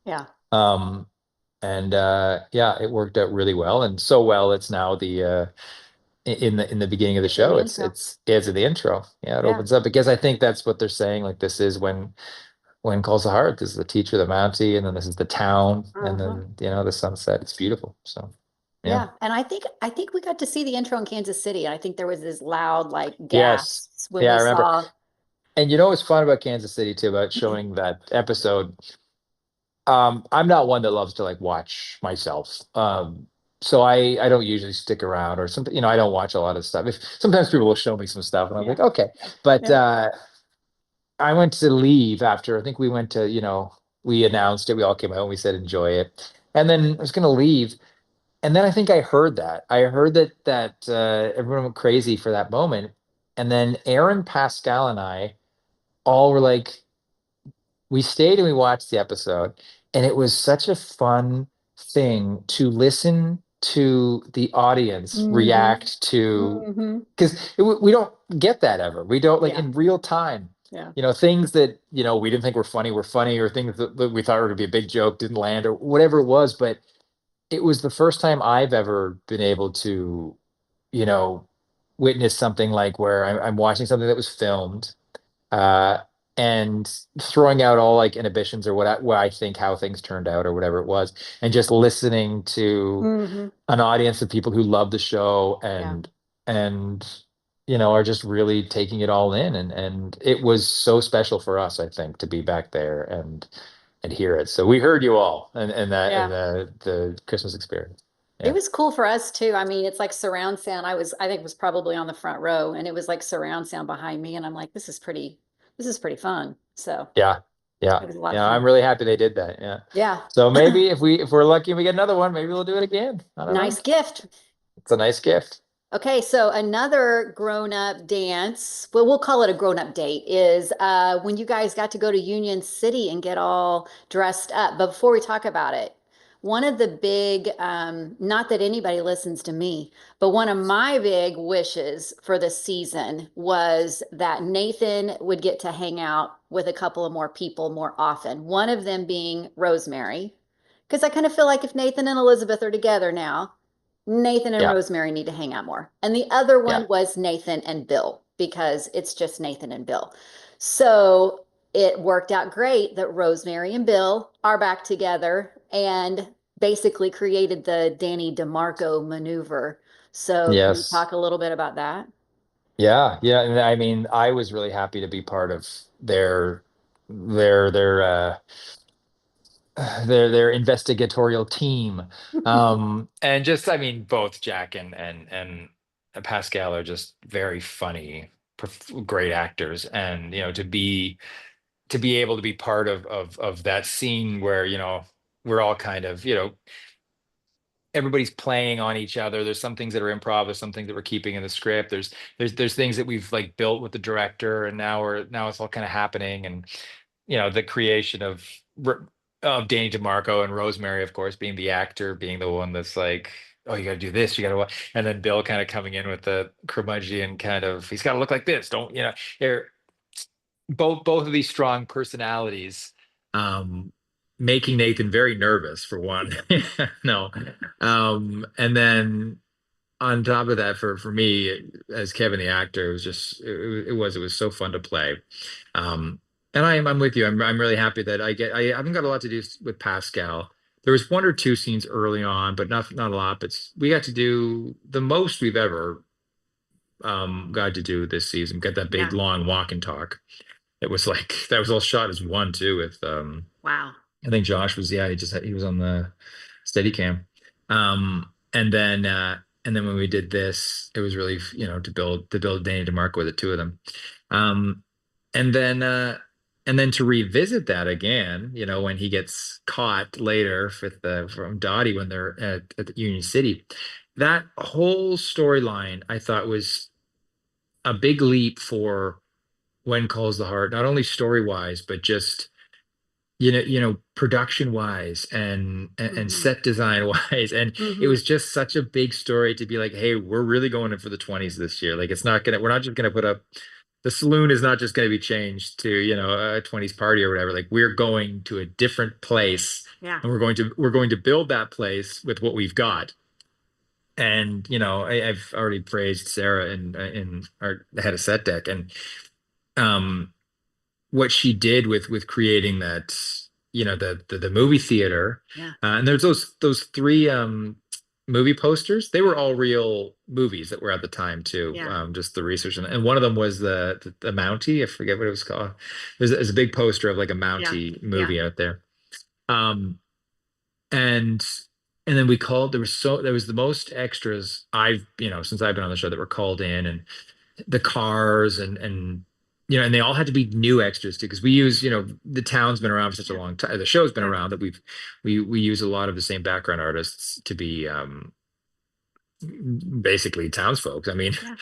[SPEAKER 2] Yeah.
[SPEAKER 1] Um, and yeah, it worked out really well, and so well it's now in the beginning of the
[SPEAKER 2] It's in
[SPEAKER 1] show.
[SPEAKER 2] the
[SPEAKER 1] It's
[SPEAKER 2] intro.
[SPEAKER 1] it's in the intro. Yeah, it
[SPEAKER 2] Yeah.
[SPEAKER 1] opens up because I think that's what they're saying. Like this is when calls the heart. This is the teacher, the Mountie, and then this is the town, and
[SPEAKER 2] Uh-huh.
[SPEAKER 1] then you know the sunset. It's beautiful. So yeah,
[SPEAKER 2] Yeah. And I think we got to see the intro in Kansas City. And I think there was this loud like
[SPEAKER 1] yes,
[SPEAKER 2] gasps when
[SPEAKER 1] yeah, I
[SPEAKER 2] we
[SPEAKER 1] remember.
[SPEAKER 2] saw.
[SPEAKER 1] And you know what's fun about Kansas City too about showing that episode. I'm not one that loves to like watch myself. So I don't usually stick around or something, you know, I don't watch a lot of stuff. If sometimes people will show me some stuff and I'm
[SPEAKER 2] Yeah.
[SPEAKER 1] like, okay. But
[SPEAKER 2] Yeah.
[SPEAKER 1] I went to leave after I think we went to, you know, we announced it, we all came out and we said enjoy it. And then I was gonna leave. And then I think I heard that. I heard that everyone went crazy for that moment. And then Aaron, Pascal, and I all were like, we stayed and we watched the episode, and it was such a fun thing to listen to the audience
[SPEAKER 2] Hmm.
[SPEAKER 1] react to
[SPEAKER 2] Hmm.
[SPEAKER 1] because we don't get that ever. We don't like
[SPEAKER 2] Yeah.
[SPEAKER 1] in real time.
[SPEAKER 2] Yeah.
[SPEAKER 1] You know, things that you know we didn't think were funny, or things that we thought were going to be a big joke didn't land, or whatever it was. But it was the first time I've ever been able to, you know, witness something like where I'm watching something that was filmed uh, and throwing out all like inhibitions or what I think how things turned out or whatever it was, and just listening to
[SPEAKER 2] Hmm.
[SPEAKER 1] an audience of people who love the show
[SPEAKER 2] Yeah.
[SPEAKER 1] and you know are just really taking it all in, and it was so special for us, I think, to be back there and hear it. So we heard you all and that and
[SPEAKER 2] Yeah.
[SPEAKER 1] the Christmas experience.
[SPEAKER 2] It
[SPEAKER 1] Yeah,
[SPEAKER 2] was cool for us too. I mean, it's like surround sound. I think was probably on the front row and it was like surround sound behind me. And I'm like, this is pretty fun. So
[SPEAKER 1] yeah, yeah,
[SPEAKER 2] it was a lot of
[SPEAKER 1] yeah. I'm
[SPEAKER 2] fun.
[SPEAKER 1] really happy they did that. Yeah.
[SPEAKER 2] Yeah.
[SPEAKER 1] So maybe if we're lucky and we get another one, maybe we'll do it again. I don't know.
[SPEAKER 2] Nice gift.
[SPEAKER 1] It's a nice gift.
[SPEAKER 2] Okay, so another grown-up dance, well, we'll call it a grown-up date, is when you guys got to go to Union City and get all dressed up. But before we talk about it, one of the big, not that anybody listens to me, but one of my big wishes for the season was that Nathan would get to hang out with a couple of more people more often. One of them being Rosemary, because I kind of feel like if Nathan and Elizabeth are together now, Nathan and
[SPEAKER 1] Yeah,
[SPEAKER 2] Rosemary need to hang out more. And the other
[SPEAKER 1] yeah,
[SPEAKER 2] one was Nathan and Bill because it's just Nathan and Bill. So it worked out great that Rosemary and Bill are back together and basically created the Danny DiMarco maneuver. So can you
[SPEAKER 1] yes,
[SPEAKER 2] talk a little bit about that?
[SPEAKER 1] yeah, yeah. And I mean, I was really happy to be part of their their their uh their investigatorial team. And just, I mean, both Jack and Pascal are just very funny, great actors. And, to be able to be part of that scene where, we're all kind of, everybody's playing on each other. There's some things that are improv, there's some things that we're keeping in the script. There's things that we've like built with the director, and now it's all kind of happening. And the creation of Danny DeMarco and Rosemary, of course, being the actor, being the one that's like, oh, you got to do this, you got to, and then Bill kind of coming in with the curmudgeon kind of, he's got to look like this, don't they're both of these strong personalities, um, making Nathan very nervous for one. No, and then on top of that, for me as Kevin the actor, it was just it was so fun to play. Um, and I'm with you. I'm really happy that I haven't got a lot to do with Pascal. There was one or two scenes early on, but not a lot. But we got to do the most we've ever got to do this season. Got that big
[SPEAKER 2] Yeah.
[SPEAKER 1] long walk and talk. It was like that was all shot as one too with
[SPEAKER 2] Wow.
[SPEAKER 1] I think Josh was, yeah, he was on the Steadicam. And then when we did this, it was really, to build Danny DeMarco with the two of them. Um and then to revisit that again, when he gets caught later from Dottie when they're at Union City. That whole storyline I thought was a big leap for When Calls the Heart, not only story wise, but just production wise and
[SPEAKER 2] Hmm.
[SPEAKER 1] set design wise. And it
[SPEAKER 2] Hmm.
[SPEAKER 1] was just such a big story to be like, hey, we're really going in for the 20s this year. Like, we're not just gonna put up, the saloon is not just gonna be changed to, a 20s party or whatever. Like, we're going to a different place,
[SPEAKER 2] Yeah.
[SPEAKER 1] and we're going to build that place with what we've got. And I've already praised Sarah in our the head of set deck, and um what she did with creating that, the movie theater.
[SPEAKER 2] Yeah.
[SPEAKER 1] And there's those three movie posters. They were all real movies that were at the time too.
[SPEAKER 2] Yeah.
[SPEAKER 1] Just the research, and one of them was the Mountie. I forget what it was called. There's a big poster of like a
[SPEAKER 2] Yeah.
[SPEAKER 1] Mountie
[SPEAKER 2] Yeah.
[SPEAKER 1] movie out there. um and then there was the most extras I've, since I've been on the show, that were called in, and the cars, and they all had to be new extras too, because we use, the town's been around for such a
[SPEAKER 2] Yeah.
[SPEAKER 1] long time, the show's been
[SPEAKER 2] Yeah.
[SPEAKER 1] around, that we use a lot of the same background artists to be basically townsfolk. I mean,
[SPEAKER 2] Yeah.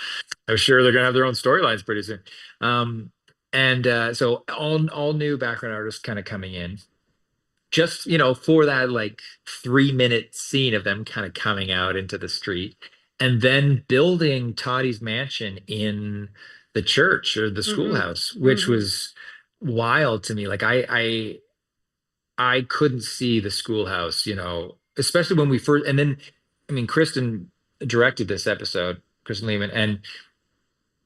[SPEAKER 1] I'm sure they're gonna have their own storylines pretty soon. um and so all new background artists kind of coming in, just for that like 3-minute scene of them kind of coming out into the street, and then building Tottie's mansion in the church or the
[SPEAKER 2] Hmm.
[SPEAKER 1] schoolhouse, which
[SPEAKER 2] Hmm.
[SPEAKER 1] was wild to me. Like, I couldn't see the schoolhouse, especially when we first, and then, I mean, Kristen directed this episode, Kristen Lehman, and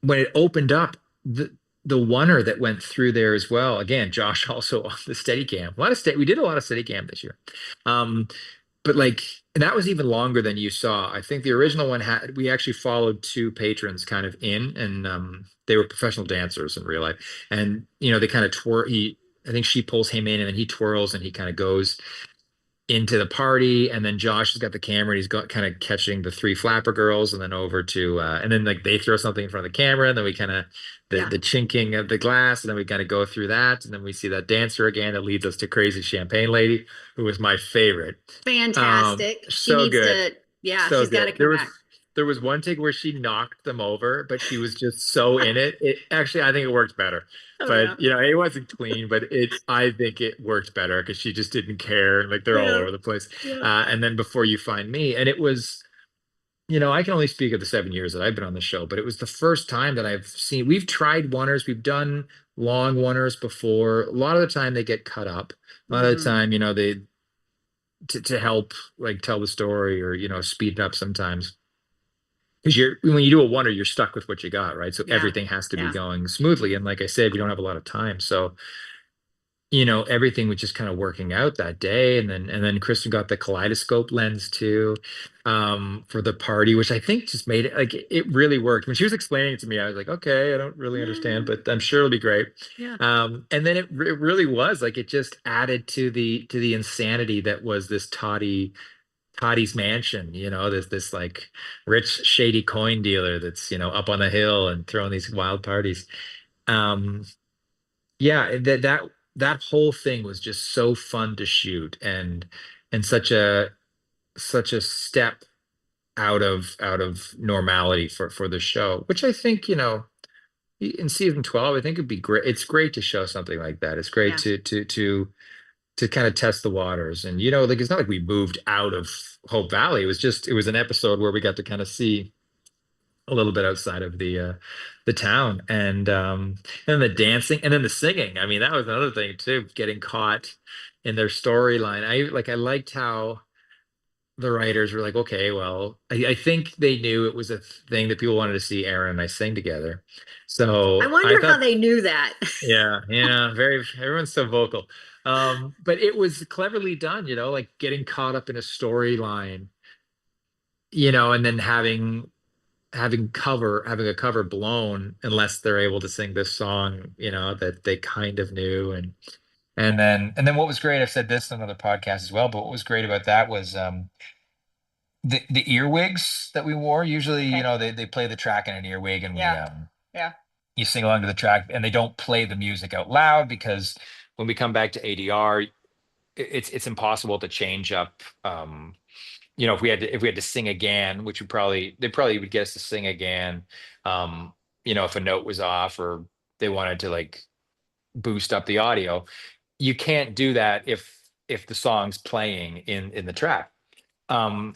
[SPEAKER 1] when it opened up, the oneer that went through there as well. Again, Josh also on the Steadicam. We did a lot of Steadicam this year. Um, but like, and that was even longer than you saw. I think the original one we actually followed two patrons kind of in, and they were professional dancers in real life. And they kind of I think she pulls him in, and then he twirls, and he kind of goes into the party. And then Josh has got the camera, and he's got kind of catching the three flapper girls, and then over to and then like they throw something in front of the camera, and then we kind of
[SPEAKER 2] Yeah.
[SPEAKER 1] the chinking of the glass, and then we kind of go through that, and then we see that dancer again that leads us to Crazy Champagne Lady, who was my favorite.
[SPEAKER 2] Fantastic. She
[SPEAKER 1] So
[SPEAKER 2] needs
[SPEAKER 1] good.
[SPEAKER 2] to, yeah,
[SPEAKER 1] So
[SPEAKER 2] she's got to
[SPEAKER 1] good.
[SPEAKER 2] come back.
[SPEAKER 1] there was one take where she knocked them over, but she was just so in it. It actually, I think it worked better.
[SPEAKER 2] Oh yeah.
[SPEAKER 1] But it wasn't clean, but I think it worked better because she just didn't care. Like they're all
[SPEAKER 2] Yeah.
[SPEAKER 1] over the place.
[SPEAKER 2] Yeah.
[SPEAKER 1] And then Before You Find Me, and it was, I can only speak of the 7 years that I've been on the show, but it was the first time that I've seen, we've tried oneers, we've done long oneers before. A lot of the time they get cut up. A lot of the
[SPEAKER 2] Mhm.
[SPEAKER 1] time, they to help like tell the story or speed it up sometimes. Because when you do a oneer, you're stuck with what you got, right? So
[SPEAKER 2] Yeah.
[SPEAKER 1] everything has to be
[SPEAKER 2] Yeah.
[SPEAKER 1] going smoothly. And like I said, we don't have a lot of time. So everything was just kind of working out that day. And then Kristen got the kaleidoscope lens too, for the party, which I think just made it like it really worked. When she was explaining it to me, I was like, okay, I don't really understand,
[SPEAKER 2] Yeah.
[SPEAKER 1] but I'm sure it'll be great.
[SPEAKER 2] Yeah.
[SPEAKER 1] And then it really was like it just added to the insanity that was this Tottie's mansion, this like rich, shady coin dealer that's, up on the hill and throwing these wild parties. Um, yeah, that whole thing was just so fun to shoot and such a step out of normality for the show, which I think, in season 12, I think it'd be great. It's great to show something like that. It's great
[SPEAKER 2] Yeah.
[SPEAKER 1] to kind of test the waters. And like it's not like we moved out of Hope Valley. It was an episode where we got to kind of see a little bit outside of the town and the dancing and then the singing. I mean, that was another thing too, getting caught in their storyline. I liked how the writers were like, okay, well, I think they knew it was a thing that people wanted to see Aaron and I sing together.
[SPEAKER 2] I
[SPEAKER 1] So I
[SPEAKER 2] wonder how
[SPEAKER 1] thought,
[SPEAKER 2] they knew that.
[SPEAKER 1] yeah, everyone's so vocal. But it was cleverly done, like getting caught up in a storyline, and then having a cover blown unless they're able to sing this song, that they kind of knew. And then what was great, I've said this on another podcast as well, but what was great about that was the earwigs that we wore. Usually,
[SPEAKER 2] Okay.
[SPEAKER 1] they play the track in an earwig and we
[SPEAKER 2] Yeah. Yeah.
[SPEAKER 1] you sing along to the track and they don't play the music out loud because when we come back to ADR, it's impossible to change up. If we had to sing again, which they probably would get us to sing again, if a note was off or they wanted to like boost up the audio, you can't do that if the song's playing in the track. Um,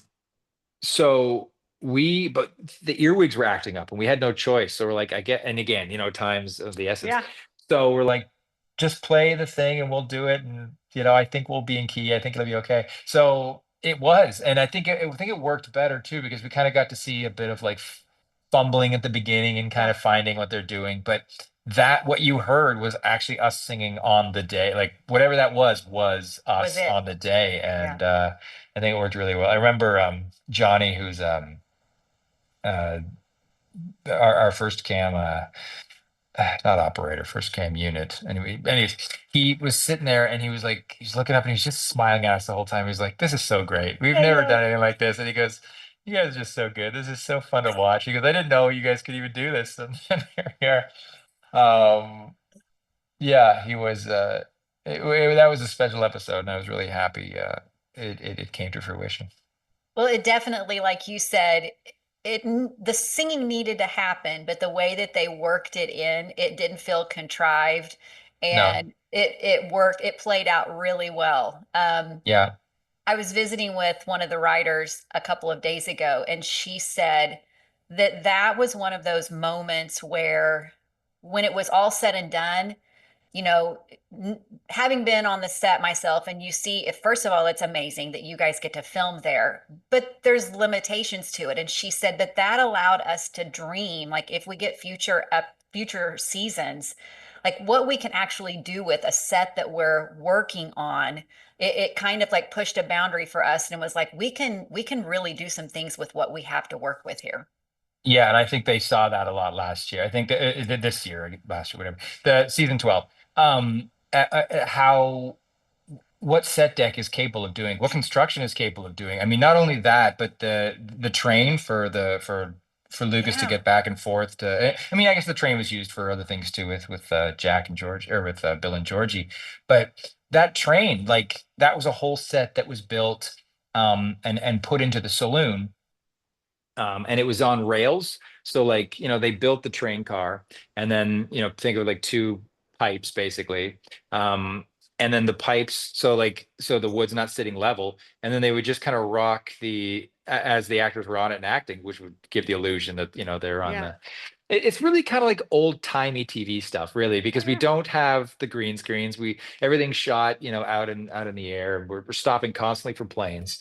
[SPEAKER 1] so but the earwigs were acting up and we had no choice. So we're like, and again, times of the essence.
[SPEAKER 2] Yeah.
[SPEAKER 1] So we're like, just play the thing and we'll do it. And, I think we'll be in key. I think it'll be okay. So it was. And I think it worked better too, because we kind of got to see a bit of like fumbling at the beginning and kind
[SPEAKER 2] Yeah.
[SPEAKER 1] of finding what they're doing. But what you heard was actually us singing on the day. Like whatever that was
[SPEAKER 2] Was
[SPEAKER 1] us
[SPEAKER 2] it?
[SPEAKER 1] on the day.
[SPEAKER 2] Yeah.
[SPEAKER 1] And I think it worked really well. I remember Johnny, who's uh our first cam not operator, first cam unit. Anyway, anyways, he was sitting there and he was like, he's looking up and he's just smiling at us the whole time. He's like, "This is so great. We've
[SPEAKER 2] I
[SPEAKER 1] never
[SPEAKER 2] know.
[SPEAKER 1] done anything like this." And he goes, "You guys are just so good. This is so fun to watch." He goes, "I didn't know you guys could even do this." And here we are. Yeah, he was. That was a special episode, and I was really happy. It came to fruition.
[SPEAKER 2] Well, it definitely, like you said, the singing needed to happen, but the way that they worked it in, it didn't feel contrived,
[SPEAKER 1] No,
[SPEAKER 2] and it worked. It played out really well.
[SPEAKER 1] yeah,
[SPEAKER 2] I was visiting with one of the writers a couple of days ago, and she said that that was one of those moments where, when it was all said and done, you know, having been on the set myself, and you see, if first of all, it's amazing that you guys get to film there, but there's limitations to it. And she said that that allowed us to dream, like if we get future seasons, like what we can actually do with a set that we're working on. It kind of like pushed a boundary for us and it was like, we can really do some things with what we have to work with here.
[SPEAKER 1] yeah, and I think they saw that a lot last year. I think that this year, last year, whatever, the season 12. How what set deck is capable of doing, what construction is capable of doing. I mean, not only that, but the train for Lucas to
[SPEAKER 2] Yeah.
[SPEAKER 1] get back and forth to. I mean, I guess the train was used for other things too, with Jack and George, or with Bill and Georgie, but that train, like that was a whole set that was built and put into the saloon and it was on rails. So like, they built the train car, and then, think of like two pipes basically. And then the pipes, so the wood's not sitting level, and then they would just kind of rock as the actors were on it and acting, which would give the illusion that, they're on
[SPEAKER 2] Yeah.
[SPEAKER 1] the. It's really kind of like old timey TV stuff, really,
[SPEAKER 2] Oh
[SPEAKER 1] because we
[SPEAKER 2] yeah.
[SPEAKER 1] don't have the green screens. Everything's shot, out in the air, and we're stopping constantly for planes.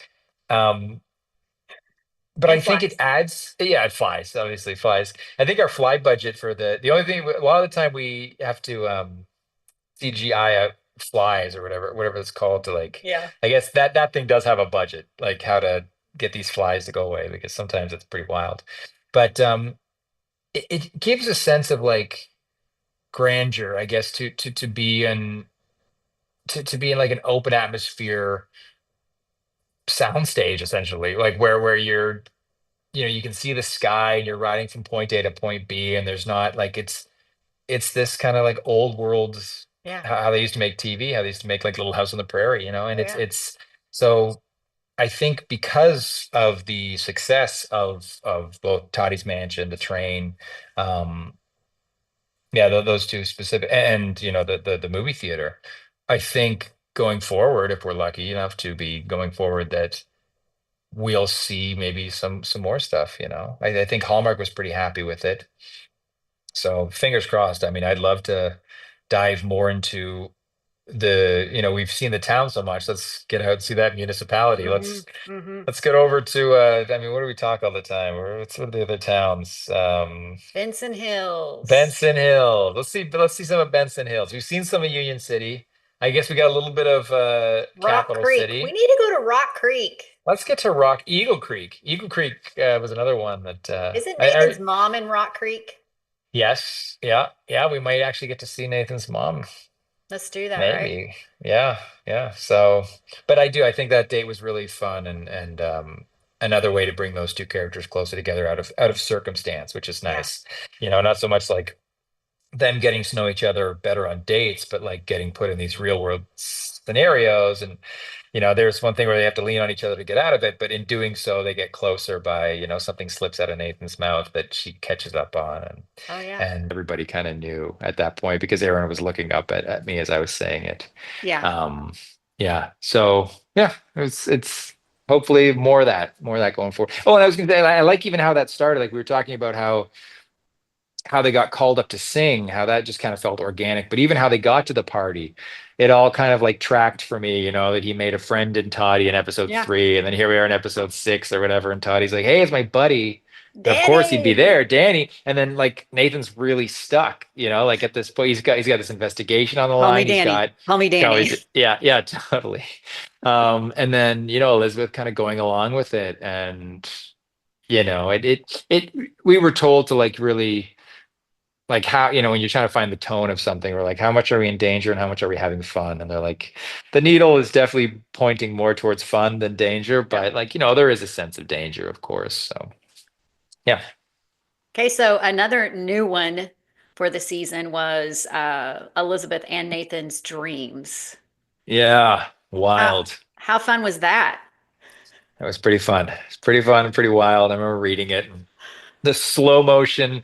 [SPEAKER 1] Um, but I
[SPEAKER 2] And
[SPEAKER 1] think it
[SPEAKER 2] flies.
[SPEAKER 1] adds, yeah, it flies, obviously flies. I think our fly budget for the only thing, a lot of the time we have to CGI out flies or whatever it's called to like,
[SPEAKER 2] Yeah.
[SPEAKER 1] I guess that thing does have a budget, like how to get these flies to go away, because sometimes it's pretty wild. But it gives a sense of like grandeur, I guess, to be in to be in like an open atmosphere soundstage, essentially, like where you're, you can see the sky and you're riding from point A to point B, and there's not like it's this kind of like old world,
[SPEAKER 2] Yeah.
[SPEAKER 1] how they used to make TV, how they used to make like Little House on the Prairie, and
[SPEAKER 2] Oh yeah.
[SPEAKER 1] it's so I think because of the success of both Tottie's Mansion, The Train, um, yeah, those two specific, and the movie theater, I think going forward, if we're lucky enough to be going forward, that we'll see maybe some more stuff. I think Hallmark was pretty happy with it, so fingers crossed. I mean, I'd love to dive more into we've seen the town so much. Let's get out and see that municipality.
[SPEAKER 2] Mm-hmm.
[SPEAKER 1] let's
[SPEAKER 2] Mm-hmm.
[SPEAKER 1] let's get over to I mean, what do we talk all the time? What's with the other towns?
[SPEAKER 2] Benson Hills.
[SPEAKER 1] Benson Hills. Let's see some of Benson Hills. We've seen some of Union City. I guess we got a little bit of
[SPEAKER 2] Rock
[SPEAKER 1] Capital
[SPEAKER 2] Creek. We
[SPEAKER 1] City.
[SPEAKER 2] need to go to Rock Creek.
[SPEAKER 1] Let's get to Rock Eagle Creek. Eagle Creek was another one that
[SPEAKER 2] Isn't Nathan's mom in Rock Creek?
[SPEAKER 1] yes, yeah, yeah. We might actually get to see Nathan's mom.
[SPEAKER 2] Let's do that, right?
[SPEAKER 1] Maybe. Yeah, yeah. So, but I think that date was really fun, and another way to bring those two characters closer together out of circumstance, which is
[SPEAKER 2] Yeah.
[SPEAKER 1] nice. Not so much like them getting to know each other better on dates, but like getting put in these real world scenarios. And there's one thing where they have to lean on each other to get out of it, but in doing so, they get closer by, something slips out of Nathan's mouth that she catches up on,
[SPEAKER 2] Oh yeah.
[SPEAKER 1] and everybody kind of knew at that point because Aaron was looking up at me as I was saying it.
[SPEAKER 2] Yeah.
[SPEAKER 1] Um, yeah. So yeah, it's hopefully more of that going forward. Oh, and I was gonna say, I like even how that started. Like we were talking about how they got called up to sing, how that just kind of felt organic. But even how they got to the party, it all kind of like tracked for me, that he made a friend in Toddy in episode
[SPEAKER 2] Yeah.
[SPEAKER 1] 3, and then here we are in episode 6 or whatever, and Toddy's like, "Hey, it's my buddy." And of course he'd be
[SPEAKER 2] Danny.
[SPEAKER 1] there, Danny. And then like Nathan's really stuck, like at this point, he's got this investigation on the
[SPEAKER 2] Call me
[SPEAKER 1] line. He's
[SPEAKER 2] Danny.
[SPEAKER 1] got
[SPEAKER 2] Call me Danny.
[SPEAKER 1] yeah, yeah, totally. And then Elizabeth kind of going along with it, and it we were told to like really like how when you're trying to find the tone of something, or like how much are we in danger and how much are we having fun, and they're like the needle is definitely pointing more towards fun than danger,
[SPEAKER 2] Yeah.
[SPEAKER 1] but like there is a sense of danger, of course. So yeah.
[SPEAKER 2] Okay, so another new one for the season was Elizabeth and Nathan's dreams.
[SPEAKER 1] Yeah,
[SPEAKER 2] How
[SPEAKER 1] wild.
[SPEAKER 2] how fun was that?
[SPEAKER 1] That was pretty fun. It's pretty fun and pretty wild. I remember reading it, and the slow motion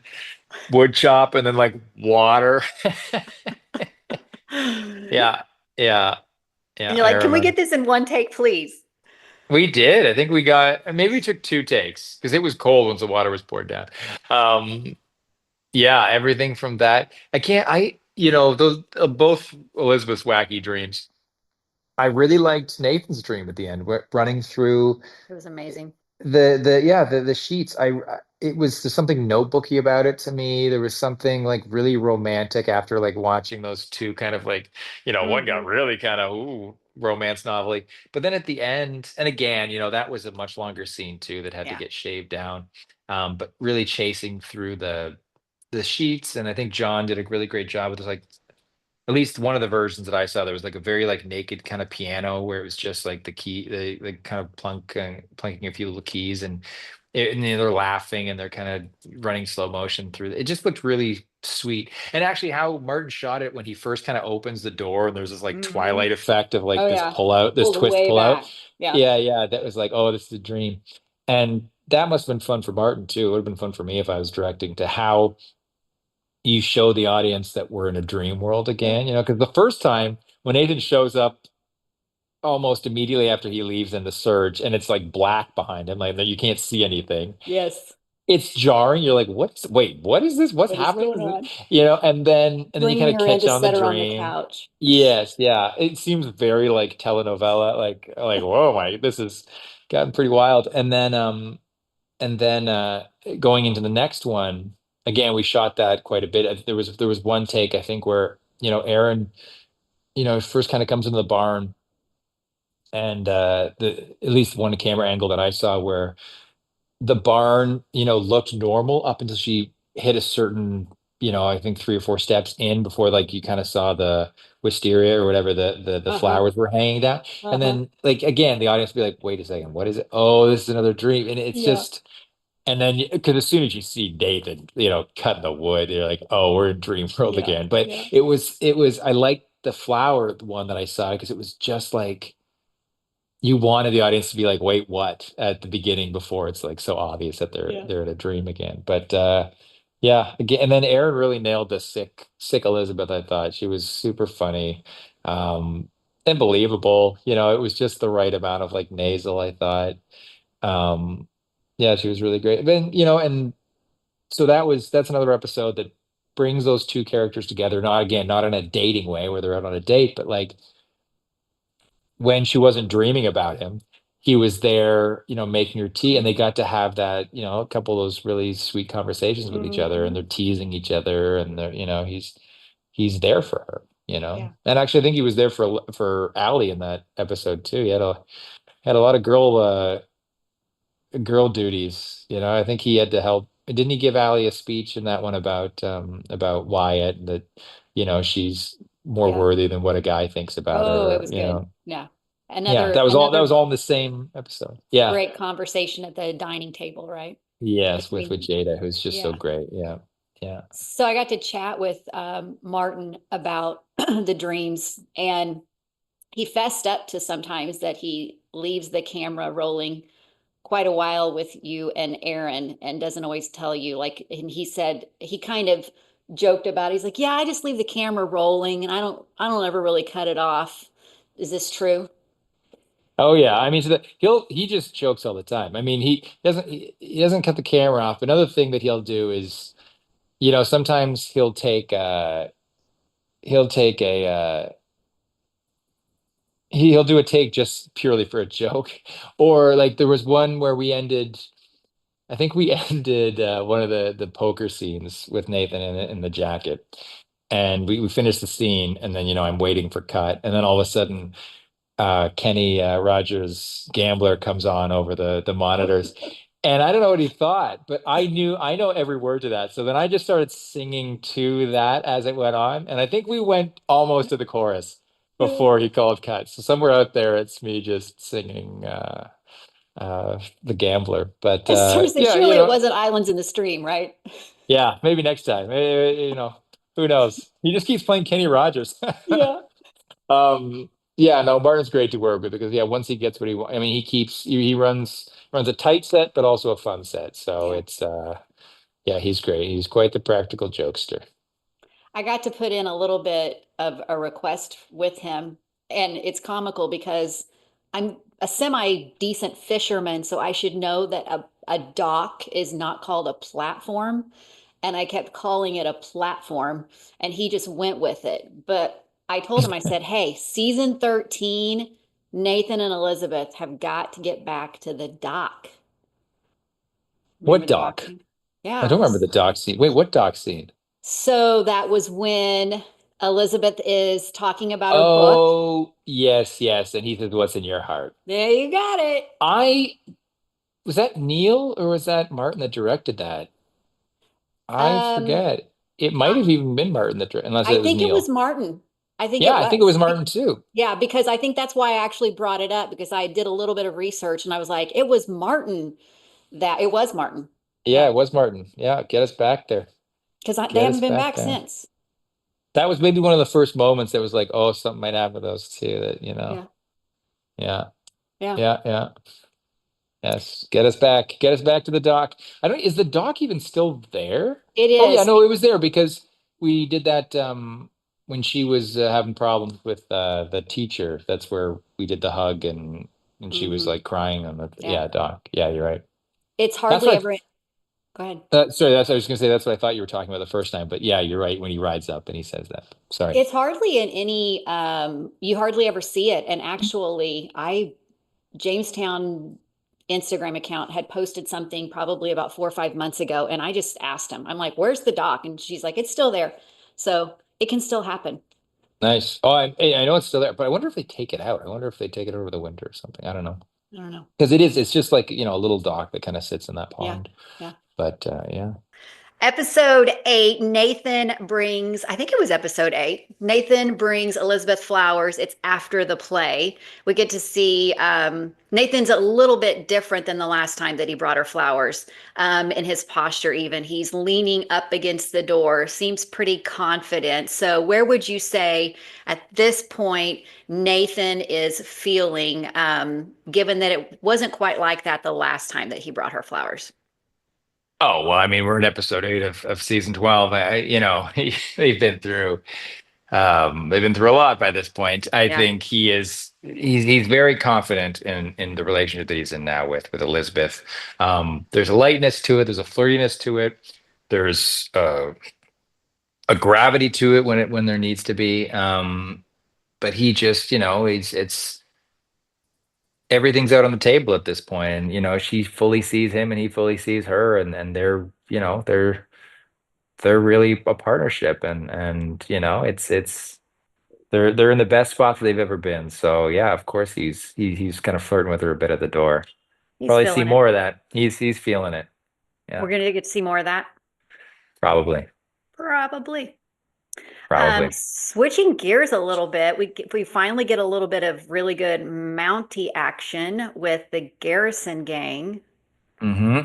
[SPEAKER 1] wood chop and then like water.
[SPEAKER 2] And
[SPEAKER 1] Yeah, yeah, yeah,
[SPEAKER 2] you're
[SPEAKER 1] I
[SPEAKER 2] like, can we
[SPEAKER 1] remember.
[SPEAKER 2] get this in one take, please?
[SPEAKER 1] We did. I think we got, maybe we took 2 takes because it was cold once the water was poured down. Um, yeah, everything from that. I can't, those both Elizabeth's wacky dreams. I really liked Nathan's dream at the end, running through
[SPEAKER 2] It was amazing.
[SPEAKER 1] the sheets. It was there's something notebooky about it to me. There was something like really romantic after like watching those two kind of like, one got
[SPEAKER 2] Hmm.
[SPEAKER 1] really kind of ooh romance novelly. But then at the end, and again, that was a much longer scene too that had to
[SPEAKER 2] Yeah.
[SPEAKER 1] get shaved down. But really chasing through the sheets, and I think John did a really great job with this, like at least one of the versions that I saw, there was like a very like naked kind of piano where it was just like the kind of plunking a few little keys, and they're laughing and they're kind of running slow motion through. It just looked really sweet. And actually, how Martin shot it when he first kind of opens the door and there's this like
[SPEAKER 2] Hmm.
[SPEAKER 1] twilight effect of like
[SPEAKER 2] Oh
[SPEAKER 1] this
[SPEAKER 2] yeah.
[SPEAKER 1] pull out, this
[SPEAKER 2] Pulled
[SPEAKER 1] twist
[SPEAKER 2] way
[SPEAKER 1] pull out.
[SPEAKER 2] back. Yeah.
[SPEAKER 1] Yeah, yeah, that was like, oh, this is a dream. And that must have been fun for Martin too. It would have been fun for me if I was directing, to how you show the audience that we're in a dream world
[SPEAKER 2] Yeah.
[SPEAKER 1] again, because the first time when Nathan shows up almost immediately after he leaves in the surge and it's like black behind him, like that you can't see anything.
[SPEAKER 2] Yes.
[SPEAKER 1] It's jarring. You're like, wait, what is this? What's
[SPEAKER 2] What is
[SPEAKER 1] happening?
[SPEAKER 2] going on?
[SPEAKER 1] And then you kind
[SPEAKER 2] Bringing
[SPEAKER 1] of
[SPEAKER 2] her in
[SPEAKER 1] catch
[SPEAKER 2] to
[SPEAKER 1] on the
[SPEAKER 2] set her on the
[SPEAKER 1] dream.
[SPEAKER 2] couch.
[SPEAKER 1] Yes, yeah. It seems very like telenovela, like whoa, my this has gotten pretty wild. And then going into the next one, again, we shot that quite a bit. There was one take, I think, where Aaron, first kind of comes into the barn, and the at least one camera angle that I saw where the barn, looked normal up until she hit a certain, I think 3 or 4 steps in before, like, you kind of saw the wisteria or whatever the
[SPEAKER 2] Uh-huh.
[SPEAKER 1] flowers were hanging down. And
[SPEAKER 2] Uh-huh.
[SPEAKER 1] then, like, again, the audience would be like, wait a second, what is it? Oh, this is another dream. And it's
[SPEAKER 2] Yeah.
[SPEAKER 1] just, and then, because as soon as you see David, cutting the wood, you're like, oh, we're in dream world
[SPEAKER 2] Yeah.
[SPEAKER 1] again. But
[SPEAKER 2] Yeah.
[SPEAKER 1] I liked the flower one that I saw because it was just like, you wanted the audience to be like, wait, what, at the beginning before it's like so obvious that they're
[SPEAKER 2] Yeah.
[SPEAKER 1] they're in a dream again. But yeah, again, and then Aaron really nailed the sick Elizabeth, I thought. She was super funny. Um and believable. It was just the right amount of like nasal, I thought. Um yeah, she was really great. Then, and so that's another episode that brings those two characters together, not in a dating way where they're out on a date, but like when she wasn't dreaming about him, he was there, making her tea, and they got to have that, a couple of those really sweet conversations with each other, and they're
[SPEAKER 2] Hmm.
[SPEAKER 1] teasing each other, and he's there for her,
[SPEAKER 2] Yeah.
[SPEAKER 1] And actually, I think he was there for Allie in that episode too. He had a lot of girl duties, I think he had to help. Didn't he give Allie a speech in that one about Wyatt, and that, she's more
[SPEAKER 2] Yeah.
[SPEAKER 1] worthy than what a guy thinks about
[SPEAKER 2] Oh, it
[SPEAKER 1] her,
[SPEAKER 2] was good. Yeah.
[SPEAKER 1] yeah,
[SPEAKER 2] Another
[SPEAKER 1] that was all. That was
[SPEAKER 2] another
[SPEAKER 1] all in the same episode. Yeah.
[SPEAKER 2] great conversation at the dining table, right?
[SPEAKER 1] Yes, with
[SPEAKER 2] Between,
[SPEAKER 1] Jada, who's just so
[SPEAKER 2] yeah.
[SPEAKER 1] great. Yeah. Yeah.
[SPEAKER 2] So I got to chat with Martin about the dreams, and he fessed up to sometimes that he leaves the camera rolling quite a while with you and Aaron and doesn't always tell you. Like, and he said he kind of joked about it. He's like, yeah, I just leave the camera rolling and I don't ever really cut it off. Is this true?
[SPEAKER 1] Oh yeah. I mean, so he just jokes all the time. I mean, he doesn't cut the camera off. Another thing that he'll do is, sometimes he'll take a he'll do a take just purely for a joke. Or like there was one where I think we ended one of the poker scenes with Nathan in the jacket. And we finished the scene, and then, I'm waiting for cut. And then all of a sudden, Kenny Rogers Gambler comes on over the monitors. And I don't know what he thought, but I know every word to that. So then I just started singing to that as it went on. And I think we went almost to the chorus before he called cut. So somewhere out there, it's me just singing the Gambler. But
[SPEAKER 2] So
[SPEAKER 1] yeah,
[SPEAKER 2] surely it wasn't Islands in the Stream, right?
[SPEAKER 1] yeah, maybe next time. Who knows? He just keeps playing Kenny Rogers.
[SPEAKER 2] Yeah.
[SPEAKER 1] Yeah, no, Martin's great to work with because, yeah, once he gets what he wants, I mean, he runs a tight set, but also a fun set. So
[SPEAKER 2] Yeah.
[SPEAKER 1] it's yeah, he's great. He's quite the practical jokester.
[SPEAKER 2] I got to put in a little bit of a request with him, and it's comical because I'm a semi decent fisherman, so I should know that a dock is not called a platform. And I kept calling it a platform, and he just went with it. But I told him, I said, hey, season 13, Nathan and Elizabeth have got to get back to the dock. Remember
[SPEAKER 1] What
[SPEAKER 2] the dock
[SPEAKER 1] doc?
[SPEAKER 2] scene?
[SPEAKER 1] I
[SPEAKER 2] Yeah.
[SPEAKER 1] don't remember the doc scene. Wait, what doc scene?
[SPEAKER 2] So that was when Elizabeth is talking about her book.
[SPEAKER 1] Oh, yes, yes. And he says, "What's in your heart?"
[SPEAKER 2] There you got it.
[SPEAKER 1] I Was that Neil or was that Martin that directed that? I
[SPEAKER 2] Um,
[SPEAKER 1] forget. It might
[SPEAKER 2] I,
[SPEAKER 1] have even been Martin unless
[SPEAKER 2] I
[SPEAKER 1] it was
[SPEAKER 2] think it was
[SPEAKER 1] Neil.
[SPEAKER 2] Martin. I think
[SPEAKER 1] Yeah,
[SPEAKER 2] it
[SPEAKER 1] I think it
[SPEAKER 2] was.
[SPEAKER 1] was Martin too.
[SPEAKER 2] Yeah, because I think that's why I actually brought it up because I did a little bit of research and I was like, it was Martin that it was Martin.
[SPEAKER 1] Yeah,
[SPEAKER 2] Yeah,
[SPEAKER 1] it was Martin. Yeah, get us back there.
[SPEAKER 2] because they
[SPEAKER 1] Get
[SPEAKER 2] haven't
[SPEAKER 1] us
[SPEAKER 2] been
[SPEAKER 1] back
[SPEAKER 2] back
[SPEAKER 1] there.
[SPEAKER 2] since.
[SPEAKER 1] That was maybe one of the first moments that was like, oh, something might happen to those two that.
[SPEAKER 2] Yeah,
[SPEAKER 1] Yeah.
[SPEAKER 2] yeah.
[SPEAKER 1] Yeah, yeah. Yes, get us back. Get us back to the dock. I don't, is the dock even still there?
[SPEAKER 2] It
[SPEAKER 1] Oh yeah,
[SPEAKER 2] is.
[SPEAKER 1] no, it was there because we did that when she was having problems with the teacher. That's where we did the hug and she was
[SPEAKER 2] Mhm.
[SPEAKER 1] like crying on the
[SPEAKER 2] Yeah.
[SPEAKER 1] yeah, dock. Yeah, you're right.
[SPEAKER 2] It's
[SPEAKER 1] That's
[SPEAKER 2] hardly
[SPEAKER 1] what
[SPEAKER 2] ever. Go ahead.
[SPEAKER 1] sorry, that's I was gonna say that's what I thought you were talking about the first time, but yeah, you're right when he rides up and he says that. Sorry.
[SPEAKER 2] It's hardly in any, you hardly ever see it. And actually, Jamestown Instagram account had posted something probably about 4 or 5 months ago. And I just asked him, I'm like, where's the doc? And she's like, it's still there. So it can still happen.
[SPEAKER 1] Nice. Oh, I know it's still there, but I wonder if they take it out. I wonder if they take it over the winter or something. I don't know.
[SPEAKER 2] I don't know.
[SPEAKER 1] Because it's just like, a little dock that kind of sits in that
[SPEAKER 2] Yeah.
[SPEAKER 1] pond.
[SPEAKER 2] Yeah.
[SPEAKER 1] But yeah.
[SPEAKER 2] Episode 8, Nathan brings, I think it was episode 8. Nathan brings Elizabeth flowers. It's after the play. We get to see Nathan's a little bit different than the last time that he brought her flowers in his posture, even. He's leaning up against the door, seems pretty confident. So, where would you say at this point Nathan is feeling, given that it wasn't quite like that the last time that he brought her flowers?
[SPEAKER 1] Oh, well, I mean, we're in episode 8 of season 12. They've been through they've been through a lot by this point. I
[SPEAKER 2] Yeah.
[SPEAKER 1] think he's very confident in the relationship that he's in now with Elizabeth. There's a lightness to it, there's a flirtiness to it, there's a gravity to it when there needs to be. But he just, it's everything's out on the table at this point, and she fully sees him and he fully sees her, and they're really a partnership, and it's they're in the best spot that they've ever been. So yeah, of course he's kind of flirting with her a bit at the door.
[SPEAKER 2] He's
[SPEAKER 1] Probably see
[SPEAKER 2] feeling it.
[SPEAKER 1] more of that. He's feeling it.
[SPEAKER 2] We're
[SPEAKER 1] Yeah,
[SPEAKER 2] going to get to see more of that.
[SPEAKER 1] probably,
[SPEAKER 2] Probably.
[SPEAKER 1] probably.
[SPEAKER 2] Switching gears a little bit, we finally get a little bit of really good Mountie action with the Garrison gang.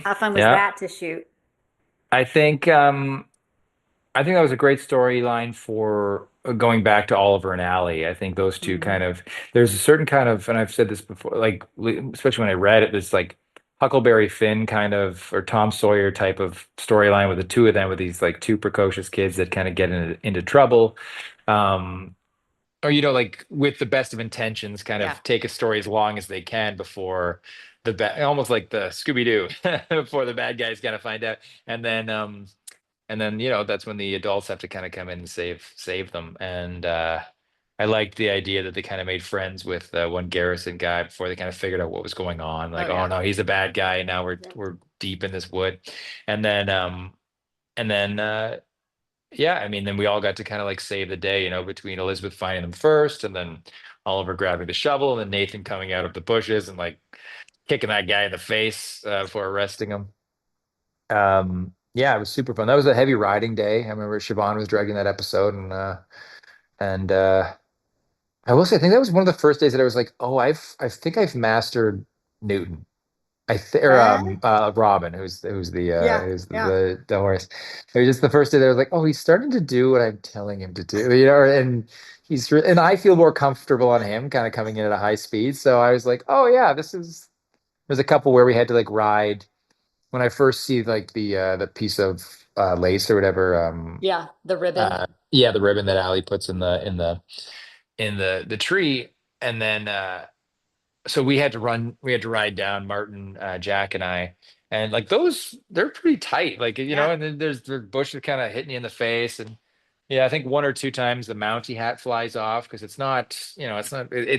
[SPEAKER 2] How fun was
[SPEAKER 1] Yeah,
[SPEAKER 2] that to shoot?
[SPEAKER 1] I think that was a great storyline for going back to Oliver and Allie. I think those two
[SPEAKER 2] Hmm.
[SPEAKER 1] kind of, there's a certain kind of, and I've said this before, like especially when I read it, this like Huckleberry Finn kind of or Tom Sawyer type of storyline with the two of them with these like two precocious kids that kind of get into trouble. Um, or like with the best of intentions, kind
[SPEAKER 2] Yeah.
[SPEAKER 1] of take a story as long as they can before the bad, almost like the Scooby-Doo, before the bad guys kind of find out, and then that's when the adults have to kind of come in and save them. And I liked the idea that they kind of made friends with one Garrison guy before they kind of figured out what was going on.
[SPEAKER 2] Oh
[SPEAKER 1] Like, oh
[SPEAKER 2] yeah.
[SPEAKER 1] no, he's a bad guy, and now we're
[SPEAKER 2] Yeah.
[SPEAKER 1] we're deep in this wood. And then yeah, I mean, then we all got to kind of like save the day, between Elizabeth finding them first, and then Oliver grabbing the shovel, and then Nathan coming out of the bushes and like kicking that guy in the face before arresting him. Yeah, it was super fun. That was a heavy riding day. I remember Siobhan was directing that episode, and I will say I think that was one of the first days that I was like, oh, I think I've mastered Newton. I think or
[SPEAKER 2] Uh,
[SPEAKER 1] Robin,
[SPEAKER 2] yeah,
[SPEAKER 1] who's
[SPEAKER 2] yeah.
[SPEAKER 1] the horse. It was just the first day that I was like, oh, he's starting to do what I'm telling him to do, and and I feel more comfortable on him kind of coming in at a high speed. So I was like, oh yeah, there's a couple where we had to like ride when I first see like the piece of lace or whatever.
[SPEAKER 2] Yeah, the ribbon.
[SPEAKER 1] Yeah, the ribbon that Allie puts in the tree, and then so we had to ride down, Martin, Jack, and I, and like those, they're pretty tight, like
[SPEAKER 2] Yeah.
[SPEAKER 1] and then there's the bushes kind of hitting you in the face, and yeah, I think one or two times the Mountie hat flies off because it's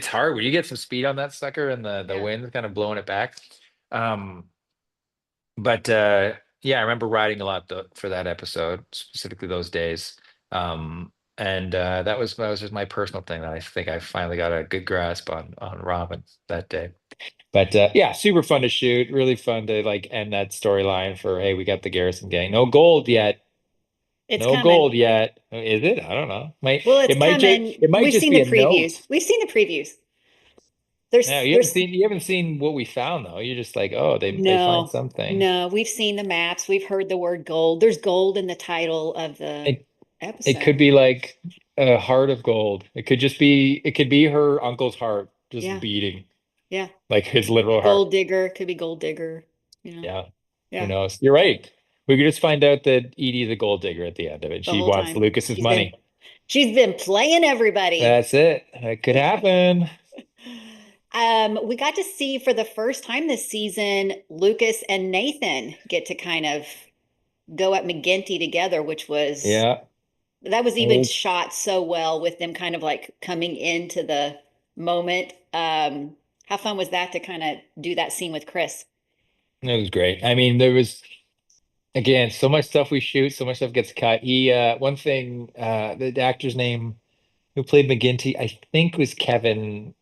[SPEAKER 1] hard when you get some speed on that sucker and the
[SPEAKER 2] Yeah.
[SPEAKER 1] wind kind of blowing it back. Um, but yeah, I remember riding a lot for that episode, specifically those days. And that was just my personal thing that I think I finally got a good grasp on Robin that day. But yeah, super fun to shoot, really fun to like end that storyline for, hey, we got the Garrison gang. No gold yet.
[SPEAKER 2] It's
[SPEAKER 1] No
[SPEAKER 2] coming.
[SPEAKER 1] gold yet. Is it? I don't know.
[SPEAKER 2] Well, it's
[SPEAKER 1] It might just
[SPEAKER 2] coming.
[SPEAKER 1] it might
[SPEAKER 2] We've
[SPEAKER 1] just
[SPEAKER 2] seen
[SPEAKER 1] be
[SPEAKER 2] the
[SPEAKER 1] a
[SPEAKER 2] previews.
[SPEAKER 1] note.
[SPEAKER 2] We've seen the previews.
[SPEAKER 1] Yeah,
[SPEAKER 2] There's
[SPEAKER 1] you haven't seen what we found though. You're just like, oh, they find
[SPEAKER 2] no,
[SPEAKER 1] something.
[SPEAKER 2] no. We've seen the maps. We've heard the word gold. There's gold in the title of the
[SPEAKER 1] It it could
[SPEAKER 2] episode.
[SPEAKER 1] be like a heart of gold. It could be her uncle's heart just
[SPEAKER 2] Yeah.
[SPEAKER 1] beating.
[SPEAKER 2] Yeah.
[SPEAKER 1] like his literal heart.
[SPEAKER 2] Gold digger could be gold digger. You know.
[SPEAKER 1] Yeah. Who
[SPEAKER 2] Yeah.
[SPEAKER 1] knows? You're right. We could just find out that Edie's a gold digger at the end of it.
[SPEAKER 2] The
[SPEAKER 1] She
[SPEAKER 2] whole
[SPEAKER 1] wants
[SPEAKER 2] time.
[SPEAKER 1] Lucas's money.
[SPEAKER 2] She's been playing everybody.
[SPEAKER 1] That's it. That could happen.
[SPEAKER 2] We got to see for the first time this season, Lucas and Nathan get to kind of go at McGinty together, which was
[SPEAKER 1] Yeah.
[SPEAKER 2] that was even
[SPEAKER 1] It
[SPEAKER 2] shot so well with them kind of like coming into the moment. How fun was that to kind of do that scene with Chris?
[SPEAKER 1] was great. I mean, there was again so much stuff we shoot, so much stuff gets cut. One thing, the actor's name who played McGinty, I think was Kevin,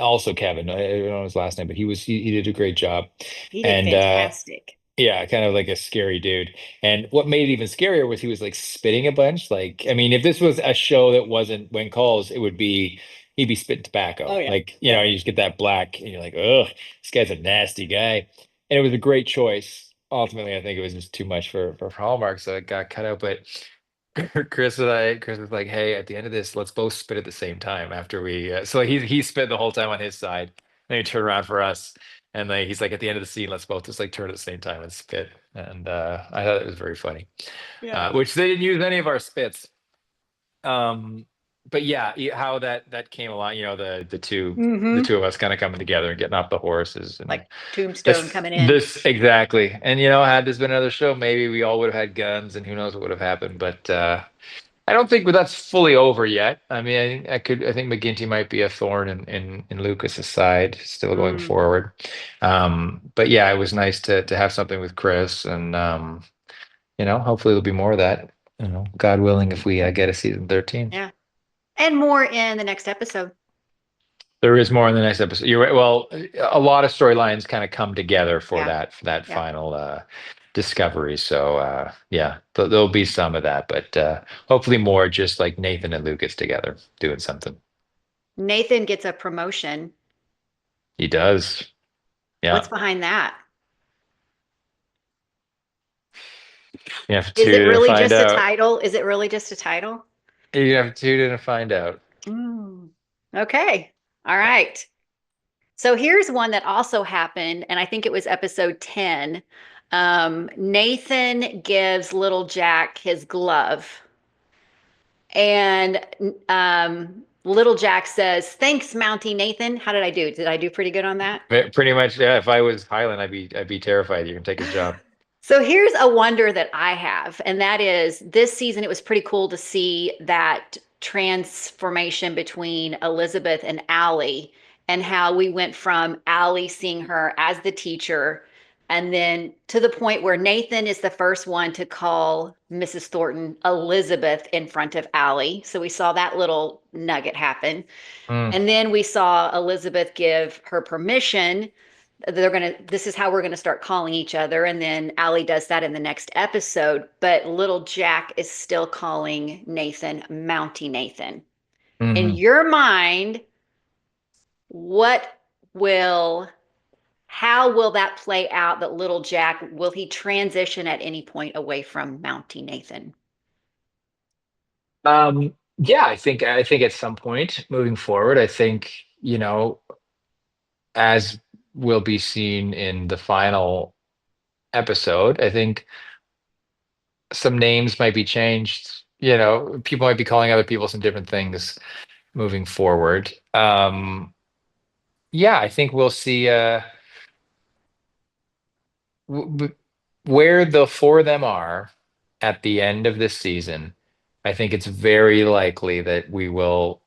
[SPEAKER 1] also Kevin. I don't know his last name, but he did a great job.
[SPEAKER 2] He did
[SPEAKER 1] And
[SPEAKER 2] fantastic.
[SPEAKER 1] yeah, kind of like a scary dude. And what made it even scarier was he was like spitting a bunch. Like, I mean, if this was a show that wasn't when calls, it would be he'd be spitting
[SPEAKER 2] Oh
[SPEAKER 1] tobacco.
[SPEAKER 2] yeah,
[SPEAKER 1] Like,
[SPEAKER 2] yeah,
[SPEAKER 1] you just get that black and you're like, ugh, this guy's a nasty guy. And it was a great choice. Ultimately, I think it was just too much for Hallmark, so it got cut out. But Chris was like, hey, at the end of this, let's both spit at the same time after we. So he spit the whole time on his side, and he turned around for us. And like he's like at the end of the scene, let's both just like turn at the same time and spit. And I thought it was very funny.
[SPEAKER 2] yeah.
[SPEAKER 1] Which they didn't use any of our spits. Um, but yeah, how that came along, the
[SPEAKER 2] Mm-hmm.
[SPEAKER 1] two of us kind of coming together and getting off the horses and
[SPEAKER 2] Like Tombstone
[SPEAKER 1] this
[SPEAKER 2] coming in.
[SPEAKER 1] this exactly. And had this been another show, maybe we all would have had guns and who knows what would have happened. But I don't think that's fully over yet. I mean, I think McGinty might be a thorn in Lucas's side still going
[SPEAKER 2] Mm,
[SPEAKER 1] forward. But yeah, it was nice to have something with Chris, and hopefully there'll be more of that. God willing, if we get a season 13.
[SPEAKER 2] yeah. And more in the next episode.
[SPEAKER 1] There is more in the next episode. You're right. Well, a lot of storylines kind of come together for
[SPEAKER 2] Yeah,
[SPEAKER 1] that
[SPEAKER 2] yeah.
[SPEAKER 1] final discovery. So yeah, there'll be some of that, but hopefully more just like Nathan and Lucas together doing something.
[SPEAKER 2] Nathan gets a promotion.
[SPEAKER 1] He does.
[SPEAKER 2] What's
[SPEAKER 1] Yeah.
[SPEAKER 2] behind that?
[SPEAKER 1] You have to
[SPEAKER 2] Is it
[SPEAKER 1] tune in to
[SPEAKER 2] really
[SPEAKER 1] find
[SPEAKER 2] just a
[SPEAKER 1] out.
[SPEAKER 2] title? Is it really just a title?
[SPEAKER 1] You have to tune in to find out.
[SPEAKER 2] Mm, okay. All right. So here's one that also happened, and I think it was episode 10. Nathan gives little Jack his glove, and little Jack says, "Thanks, Mountie Nathan." How did I do? Did I do pretty good on that?
[SPEAKER 1] Pretty much, yeah. If I was Highland, I'd be terrified. You can take his job.
[SPEAKER 2] So here's a wonder that I have, and that is this season, it was pretty cool to see that transformation between Elizabeth and Allie, and how we went from Allie seeing her as the teacher, and then to the point where Nathan is the first one to call Mrs. Thornton Elizabeth in front of Allie. So we saw that little nugget happen.
[SPEAKER 1] Mm,
[SPEAKER 2] And then we saw Elizabeth give her permission. This is how we're gonna start calling each other. And then Allie does that in the next episode. But little Jack is still calling Nathan Mountie Nathan. In
[SPEAKER 1] mhm.
[SPEAKER 2] your mind, what will how will that play out that little Jack will he transition at any point away from Mountie Nathan?
[SPEAKER 1] Yeah, I think at some point moving forward, I think, as will be seen in the final episode, I think some names might be changed. People might be calling other people some different things moving forward. Yeah, I think we'll see where the four of them are at the end of this season. I think it's very likely that we will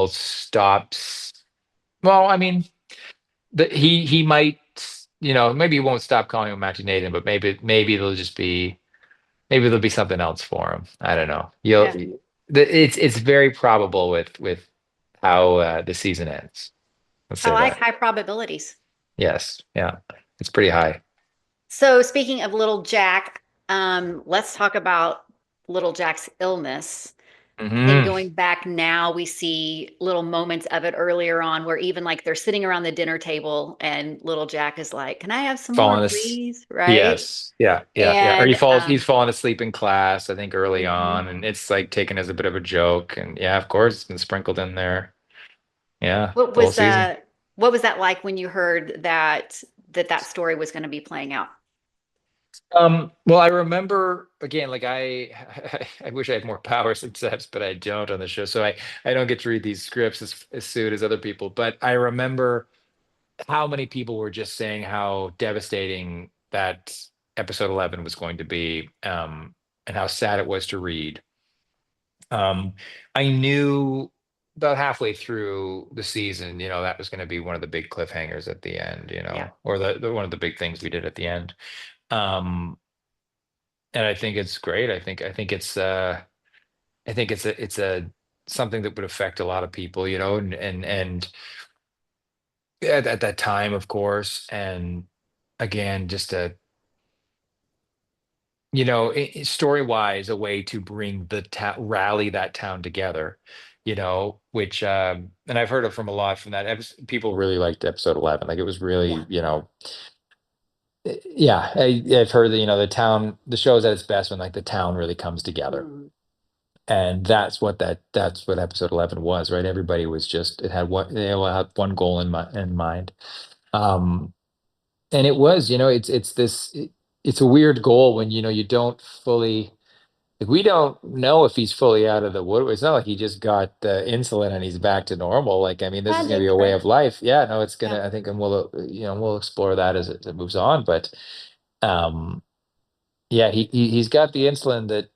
[SPEAKER 1] stop. Well, I mean, he might, maybe he won't stop calling him Matthew Nathan, but maybe there'll be something else for him. I don't know.
[SPEAKER 2] Yeah.
[SPEAKER 1] It's very probable with how the season ends. Let's
[SPEAKER 2] I
[SPEAKER 1] say
[SPEAKER 2] like
[SPEAKER 1] that.
[SPEAKER 2] high probabilities.
[SPEAKER 1] Yes, yeah, it's pretty high.
[SPEAKER 2] So speaking of little Jack, let's talk about little Jack's illness. And
[SPEAKER 1] Hmm.
[SPEAKER 2] going back now, we see little moments of it earlier on where even like they're sitting around the dinner table and little Jack is like, "Can I have some more,
[SPEAKER 1] Falling as
[SPEAKER 2] please?" Right?
[SPEAKER 1] Yes, yeah, yeah, yeah. Or
[SPEAKER 2] And
[SPEAKER 1] he's fallen asleep in class, I think early
[SPEAKER 2] mhm.
[SPEAKER 1] on, and it's like taken as a bit of a joke. And yeah, of course, it's been sprinkled in there. Yeah,
[SPEAKER 2] What
[SPEAKER 1] the whole
[SPEAKER 2] was
[SPEAKER 1] season.
[SPEAKER 2] what was that like when you heard that story was going to be playing out?
[SPEAKER 1] Well, I remember again, like I wish I had more powers and sets, but I don't on the show. So I don't get to read these scripts as soon as other people. But I remember how many people were just saying how devastating that episode 11 was going to be, and how sad it was to read. Um, I knew about halfway through the season, that was going to be one of the big cliffhangers at the end,
[SPEAKER 2] Yeah.
[SPEAKER 1] or the one of the big things we did at the end. Um, and I think it's great. I think it's a something that would affect a lot of people, and at that time, of course, and again, just a story wise, a way to bring the town, rally that town together, which and I've heard it from a lot from that people really liked episode 11. Like it was
[SPEAKER 2] Yeah.
[SPEAKER 1] really, yeah, I've heard that, the show is at its best when like the town really comes together.
[SPEAKER 2] Mm.
[SPEAKER 1] And that's what episode 11 was, right? Everybody was just, it had one, they all had one goal in mind. Um, and it was, it's a weird goal when, you don't fully, like, we don't know if he's fully out of the wood. It's not like he just got the insulin and he's back to normal. Like, I mean, this is going to be a way
[SPEAKER 2] Right.
[SPEAKER 1] of life. Yeah, no, it's
[SPEAKER 2] Yeah.
[SPEAKER 1] gonna, I think, and we'll explore that as it moves on. But, um, yeah, he's got the insulin that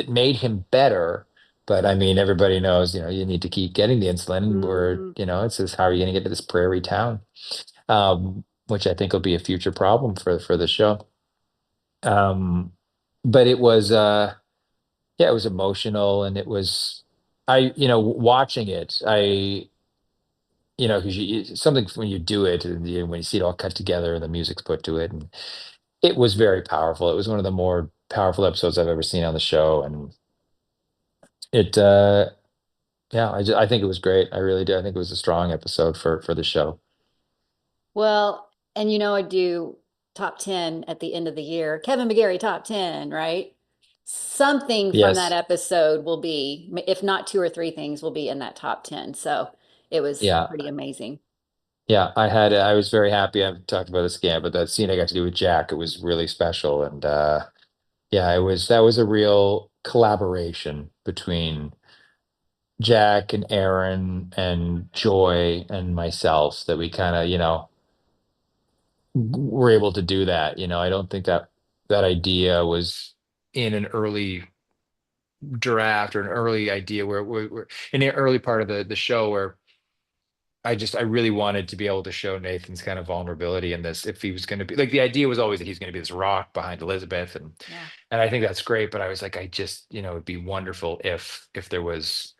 [SPEAKER 1] made him better. But I mean, everybody knows, you need to keep getting the insulin. Where,
[SPEAKER 2] Hmm.
[SPEAKER 1] it says, how are you going to get to this prairie town? Which I think will be a future problem for the show. Um, but it was, yeah, it was emotional, and it was, watching it, because something when you do it, and when you see it all cut together and the music's put to it, and it was very powerful. It was one of the more powerful episodes I've ever seen on the show, and it, yeah, I think it was great. I really do. I think it was a strong episode for the show.
[SPEAKER 2] Well, and I do top 10 at the end of the year. Kevin McGarry top 10, right? Something from that
[SPEAKER 1] Yes,
[SPEAKER 2] episode will be, if not two or three things, will be in that top 10. So it was
[SPEAKER 1] yeah,
[SPEAKER 2] pretty amazing.
[SPEAKER 1] yeah. I was very happy. I've talked about this again, but that scene I got to do with Jack, it was really special, and yeah, that was a real collaboration between Jack and Aaron and Joy and myself, that we kind of, were able to do that. I don't think that idea was in an early draft or an early idea where we're in the early part of the show, where I really wanted to be able to show Nathan's kind of vulnerability in this. If he was going to be, like, the idea was always that he's going to be this rock behind Elizabeth,
[SPEAKER 2] Yeah.
[SPEAKER 1] and I think that's great. But I was like, I just, it'd be wonderful if there was,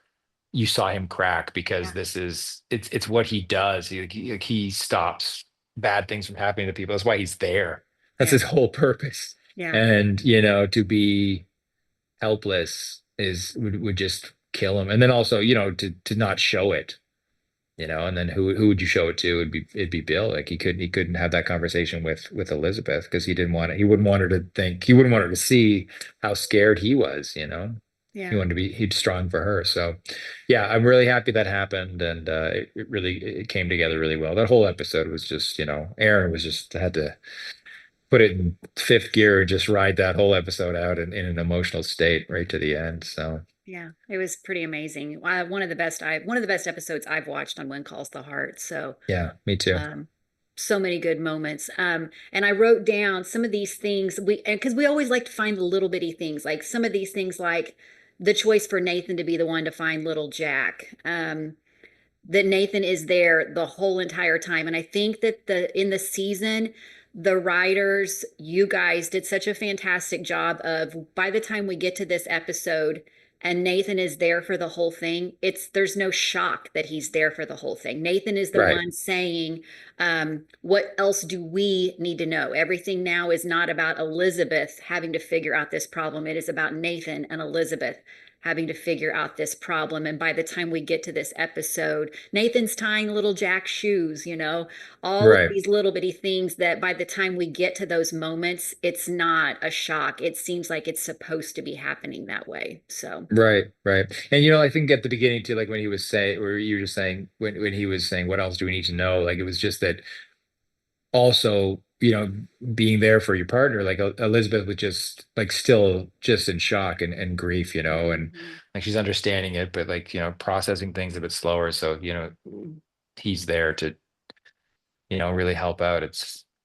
[SPEAKER 1] you saw him crack, because
[SPEAKER 2] Yeah.
[SPEAKER 1] it's what he does. He stops bad things from happening to people. That's why he's there. That's
[SPEAKER 2] Yeah.
[SPEAKER 1] his whole purpose.
[SPEAKER 2] Yeah.
[SPEAKER 1] And to be helpless would just kill him. And then also, to not show it, and then who would you show it to? It'd be Bill. Like, he couldn't have that conversation with Elizabeth, because he wouldn't want her to think, he wouldn't want her to see how scared he was. He
[SPEAKER 2] Yeah.
[SPEAKER 1] wanted to be, he'd strong for her. So yeah, I'm really happy that happened, and it came together really well. That whole episode was just, Aaron was just had to put it in fifth gear and just ride that whole episode out in an emotional state right to the end. So
[SPEAKER 2] Yeah. It was pretty amazing. One of the best episodes I've watched on When Calls the Heart. So
[SPEAKER 1] yeah, me too.
[SPEAKER 2] um so many good moments. And I wrote down some of these things because we always like to find the little bitty things, like some of these things, like the choice for Nathan to be the one to find little Jack. That Nathan is there the whole entire time. And I think that in the season, the writers, you guys did such a fantastic job of, by the time we get to this episode and Nathan is there for the whole thing, there's no shock that he's there for the whole thing. Nathan is the
[SPEAKER 1] Right.
[SPEAKER 2] one saying, what else do we need to know? Everything now is not about Elizabeth having to figure out this problem. It is about Nathan and Elizabeth having to figure out this problem. And by the time we get to this episode, Nathan's tying little Jack's shoes, all of
[SPEAKER 1] Right.
[SPEAKER 2] these little bitty things that by the time we get to those moments, it's not a shock. It seems like it's supposed to be happening that way. So,
[SPEAKER 1] Right, right. And I think at the beginning too, like when he was saying, where you were just saying, when he was saying, what else do we need to know? Like it was just that also, being there for your partner, like Elizabeth was just like still just in shock and grief, and
[SPEAKER 2] mhm.
[SPEAKER 1] like she's understanding it, but like, processing things a bit slower. So, he's there to, really help out.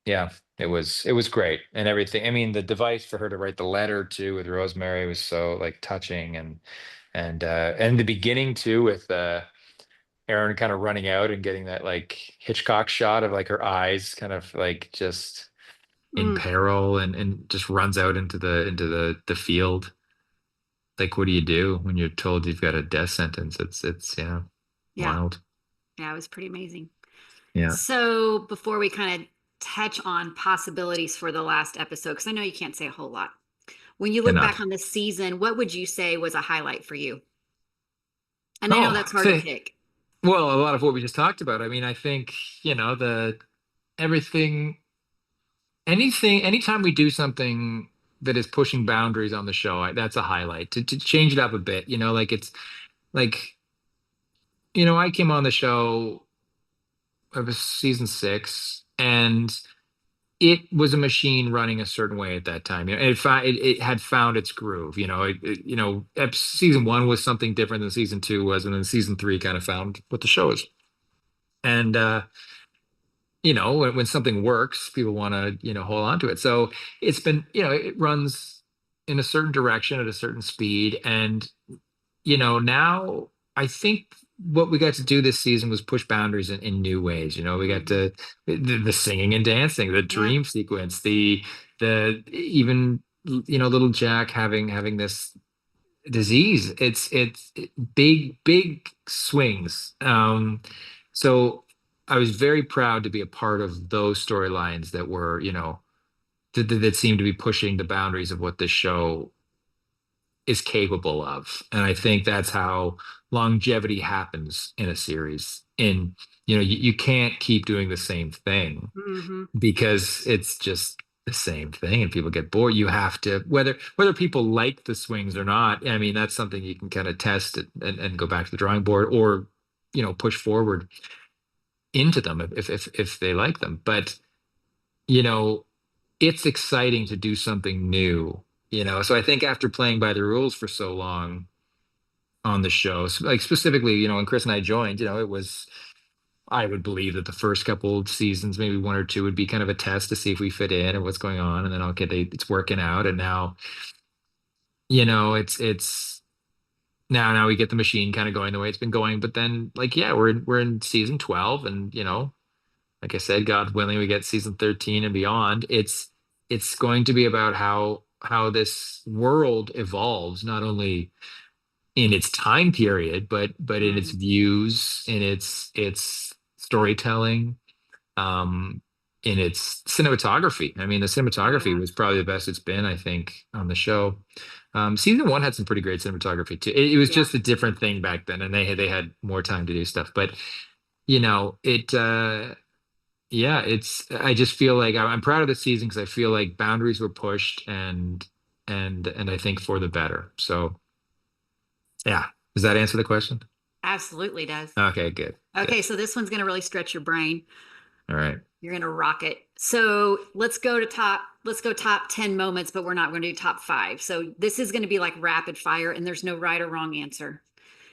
[SPEAKER 1] Yeah, it was great and everything. I mean, the device for her to write the letter too with Rosemary was so like touching and the beginning too with Aaron kind of running out and getting that like Hitchcock shot of like her eyes kind of like just in
[SPEAKER 2] Mm,
[SPEAKER 1] peril and just runs out into the field. Like, what do you do when you're told you've got a death sentence? It's
[SPEAKER 2] yeah.
[SPEAKER 1] wild.
[SPEAKER 2] Yeah, it was pretty amazing.
[SPEAKER 1] Yeah.
[SPEAKER 2] So before we kind of touch on possibilities for the last episode, because I know you can't say a whole lot. When you look back
[SPEAKER 1] Enough.
[SPEAKER 2] on this season, what would you say was a highlight for you? And I know
[SPEAKER 1] Oh,
[SPEAKER 2] that's hard to pick.
[SPEAKER 1] well, a lot of what we just talked about. I mean, I think, the everything, anytime we do something that is pushing boundaries on the show, that's a highlight to change it up a bit, like it's like, I came on the show, it was season 6, and it was a machine running a certain way at that time. It had found its groove. Season 1 was something different than season 2 was, and then season 3 kind of found what the show is. And when something works, people want to, hold on to it. So it's been, it runs in a certain direction at a certain speed. And, now I think what we got to do this season was push boundaries in new ways. We got
[SPEAKER 2] Mhm.
[SPEAKER 1] to the singing and dancing, the
[SPEAKER 2] Yeah.
[SPEAKER 1] dream sequence, the even, little Jack having this disease. It's big swings. So I was very proud to be a part of those storylines that were, that seemed to be pushing the boundaries of what this show is capable of. And I think that's how longevity happens in a series. You can't keep doing the same thing
[SPEAKER 2] Hmm.
[SPEAKER 1] because it's just the same thing and people get bored. You have to, whether people like the swings or not, I mean, that's something you can kind of test it and go back to the drawing board or, push forward into them if they like them. But, you know, it's exciting to do something new, So I think after playing by the rules for so long on the show, like specifically, when Chris and I joined, it was I would believe that the first couple of seasons, maybe 1 or 2, would be kind of a test to see if we fit in and what's going on. And then okay, it's working out. And now, it's now we get the machine kind of going the way it's been going. But then, like, yeah, we're in season 12, and like I said, God willing, we get season 13 and beyond. It's going to be about how this world evolves, not only in its time period, but in its
[SPEAKER 2] Hmm.
[SPEAKER 1] views, in its storytelling, um, in its cinematography. I mean, the
[SPEAKER 2] Oh
[SPEAKER 1] cinematography
[SPEAKER 2] yeah.
[SPEAKER 1] was probably the best it's been, I think, on the show. Season 1 had some pretty great cinematography too. It was
[SPEAKER 2] Yeah.
[SPEAKER 1] just a different thing back then, and they had more time to do stuff. But it yeah, I just feel like I'm proud of the season because I feel like boundaries were pushed and I think for the better. So yeah, does that answer the question?
[SPEAKER 2] Absolutely does.
[SPEAKER 1] Okay, good, good.
[SPEAKER 2] Okay, so this one's going to really stretch your brain.
[SPEAKER 1] All right.
[SPEAKER 2] You're going to rock it. So let's go top 10 moments, but we're not going to do top five. So this is going to be like rapid fire and there's no right or wrong answer.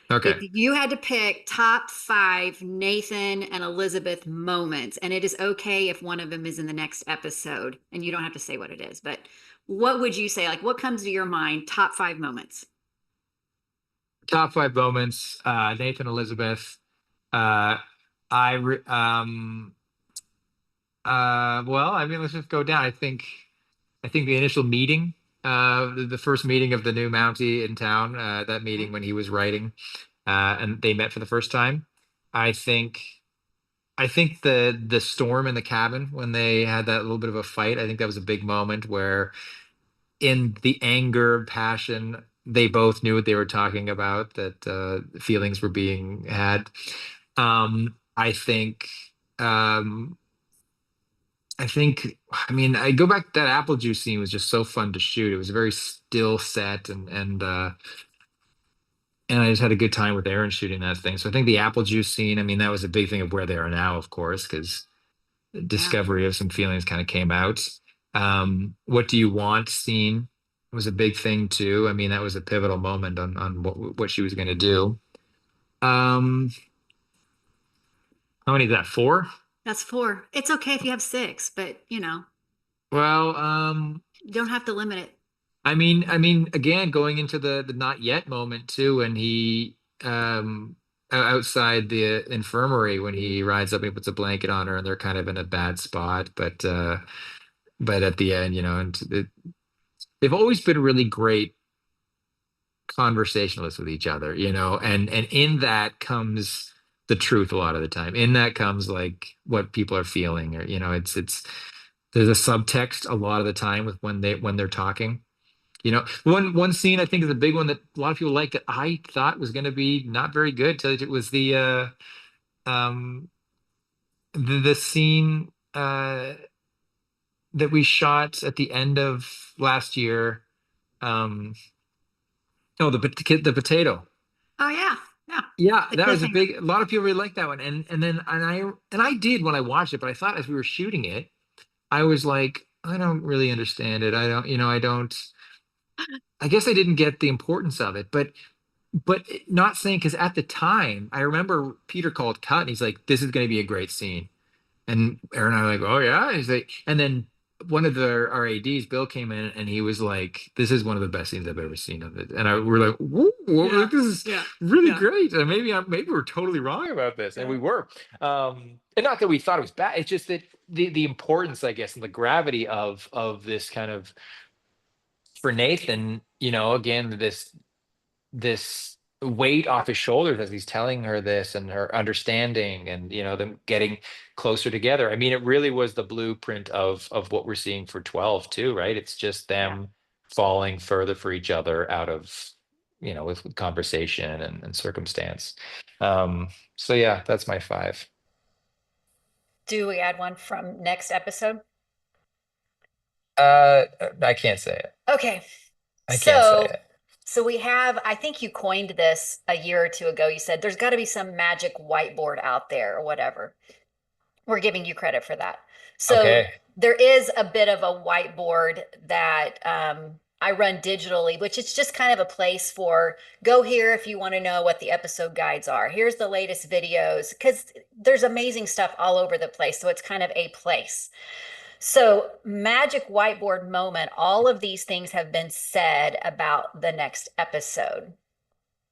[SPEAKER 2] If
[SPEAKER 1] Okay.
[SPEAKER 2] you had to pick top five Nathan and Elizabeth moments, and it is okay if one of them is in the next episode, and you don't have to say what it is, but what would you say? Like, what comes to your mind? Top five moments.
[SPEAKER 1] Top 5 moments. Nathan, Elizabeth. Uh, I well, I mean, let's just go down. I think the initial meeting, the first meeting of the new Mountie in town, that meeting
[SPEAKER 2] Okay.
[SPEAKER 1] when he was writing, and they met for the first time. I think I think the storm in the cabin when they had that little bit of a fight, I think that was a big moment where in the anger, passion they both knew what they were talking about, that feelings were being had. I think um I mean, I go back, that apple juice scene was just so fun to shoot. It was a very still set, and I just had a good time with Aaron shooting that thing. So I think the apple juice scene, I mean, that was a big thing of where they are now, of course, because
[SPEAKER 2] Yeah.
[SPEAKER 1] discovery of some feelings kind of came out. What do you want scene was a big thing too. I mean, that was a pivotal moment on what she was going to do. Um, how many is that? Four?
[SPEAKER 2] That's four. It's okay if you have six, but
[SPEAKER 1] Well,
[SPEAKER 2] you don't have to limit it.
[SPEAKER 1] again, going into the not yet moment too, when he outside the infirmary, when he rides up and he puts a blanket on her, and they're kind of in a bad spot, but at the end, they've always been really great conversationalists with each other, and in that comes the truth a lot of the time. In that comes like what people are feeling, or it's there's a subtext a lot of the time with when they're talking. One scene I think is a big one that a lot of people like, that I thought was going to be not very good. It was um the scene that we shot at the end of last year. Um, oh, the potato.
[SPEAKER 2] Oh yeah, yeah.
[SPEAKER 1] Yeah,
[SPEAKER 2] The
[SPEAKER 1] that was
[SPEAKER 2] cliffhanger.
[SPEAKER 1] a lot of people really liked that one, and I did when I watched it, but I thought as we were shooting it, I was like, I don't really understand it. I don't, I don't. I guess I didn't get the importance of it, but not saying, because at the time I remember Peter called cut and he's like, "This is going to be a great scene," and Aaron and I were like, "Oh yeah," he's like, and then one of our ADs, Bill, came in and he was like, "This is one of the best scenes I've ever seen of it," and we're like, "Whoa, whoa,
[SPEAKER 2] Yeah,
[SPEAKER 1] like, this is
[SPEAKER 2] yeah,
[SPEAKER 1] really
[SPEAKER 2] yeah,
[SPEAKER 1] great," and maybe we're totally wrong about this, and
[SPEAKER 2] yeah.
[SPEAKER 1] we were, and not that we thought it was bad. It's just that the importance, I guess, and the gravity of this kind of, for Nathan, again, this weight off his shoulders as he's telling her this, and her understanding, and them getting closer together. I mean, it really was the blueprint of what we're seeing for 12 too, right? It's just
[SPEAKER 2] Yeah.
[SPEAKER 1] them falling further for each other out of, with conversation and circumstance. So yeah, that's my five.
[SPEAKER 2] Do we add one from next episode?
[SPEAKER 1] I can't say it.
[SPEAKER 2] Okay.
[SPEAKER 1] I can't say
[SPEAKER 2] So,
[SPEAKER 1] it.
[SPEAKER 2] so we have, I think you coined this a year or two ago. You said there's got to be some magic whiteboard out there or whatever. We're giving you credit for that. So
[SPEAKER 1] Okay.
[SPEAKER 2] there is a bit of a whiteboard that I run digitally, which is just kind of a place for go here if you want to know what the episode guides are. Here's the latest videos, because there's amazing stuff all over the place. So it's kind of a place. So, magic whiteboard moment, all of these things have been said about the next episode.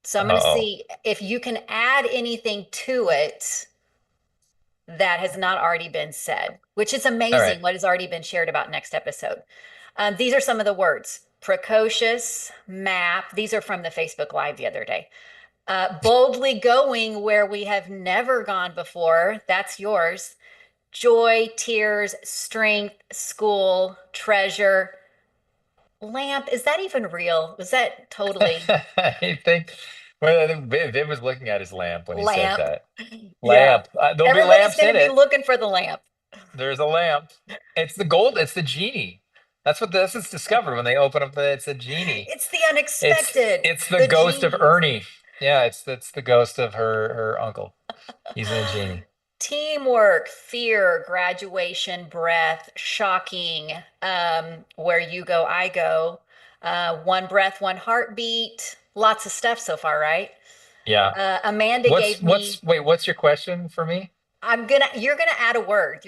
[SPEAKER 2] So, I'm going to
[SPEAKER 1] Uh-oh.
[SPEAKER 2] see if you can add anything to it that has not already been said, which is
[SPEAKER 1] All right.
[SPEAKER 2] amazing what has already been shared about next episode. These are some of the words: precocious, map. These are from the Facebook Live the other day. Boldly going where we have never gone before. That's yours. Joy, tears, strength, school, treasure, lamp. Is that even real? Was that totally
[SPEAKER 1] I think, well, I think Viv was looking at his lamp when he said
[SPEAKER 2] lamp?
[SPEAKER 1] that.
[SPEAKER 2] Yeah.
[SPEAKER 1] Lamp. There'll be
[SPEAKER 2] Everybody's
[SPEAKER 1] lamps
[SPEAKER 2] going
[SPEAKER 1] in
[SPEAKER 2] to be
[SPEAKER 1] it.
[SPEAKER 2] looking for the lamp.
[SPEAKER 1] There's a lamp. It's the gold. It's the genie. That's what this is discovered when they open up it's a genie.
[SPEAKER 2] It's the
[SPEAKER 1] It's
[SPEAKER 2] unexpected,
[SPEAKER 1] it's the
[SPEAKER 2] the
[SPEAKER 1] ghost of
[SPEAKER 2] genies.
[SPEAKER 1] Ernie. Yeah, it's the ghost of her uncle. He's in a genie.
[SPEAKER 2] Teamwork, fear, graduation, breath, shocking, where you go, I go, one breath, one heartbeat. Lots of stuff so far, right?
[SPEAKER 1] Yeah.
[SPEAKER 2] Amanda
[SPEAKER 1] What's
[SPEAKER 2] gave
[SPEAKER 1] what's
[SPEAKER 2] me,
[SPEAKER 1] wait, what's your question for me?
[SPEAKER 2] you're gonna add a word.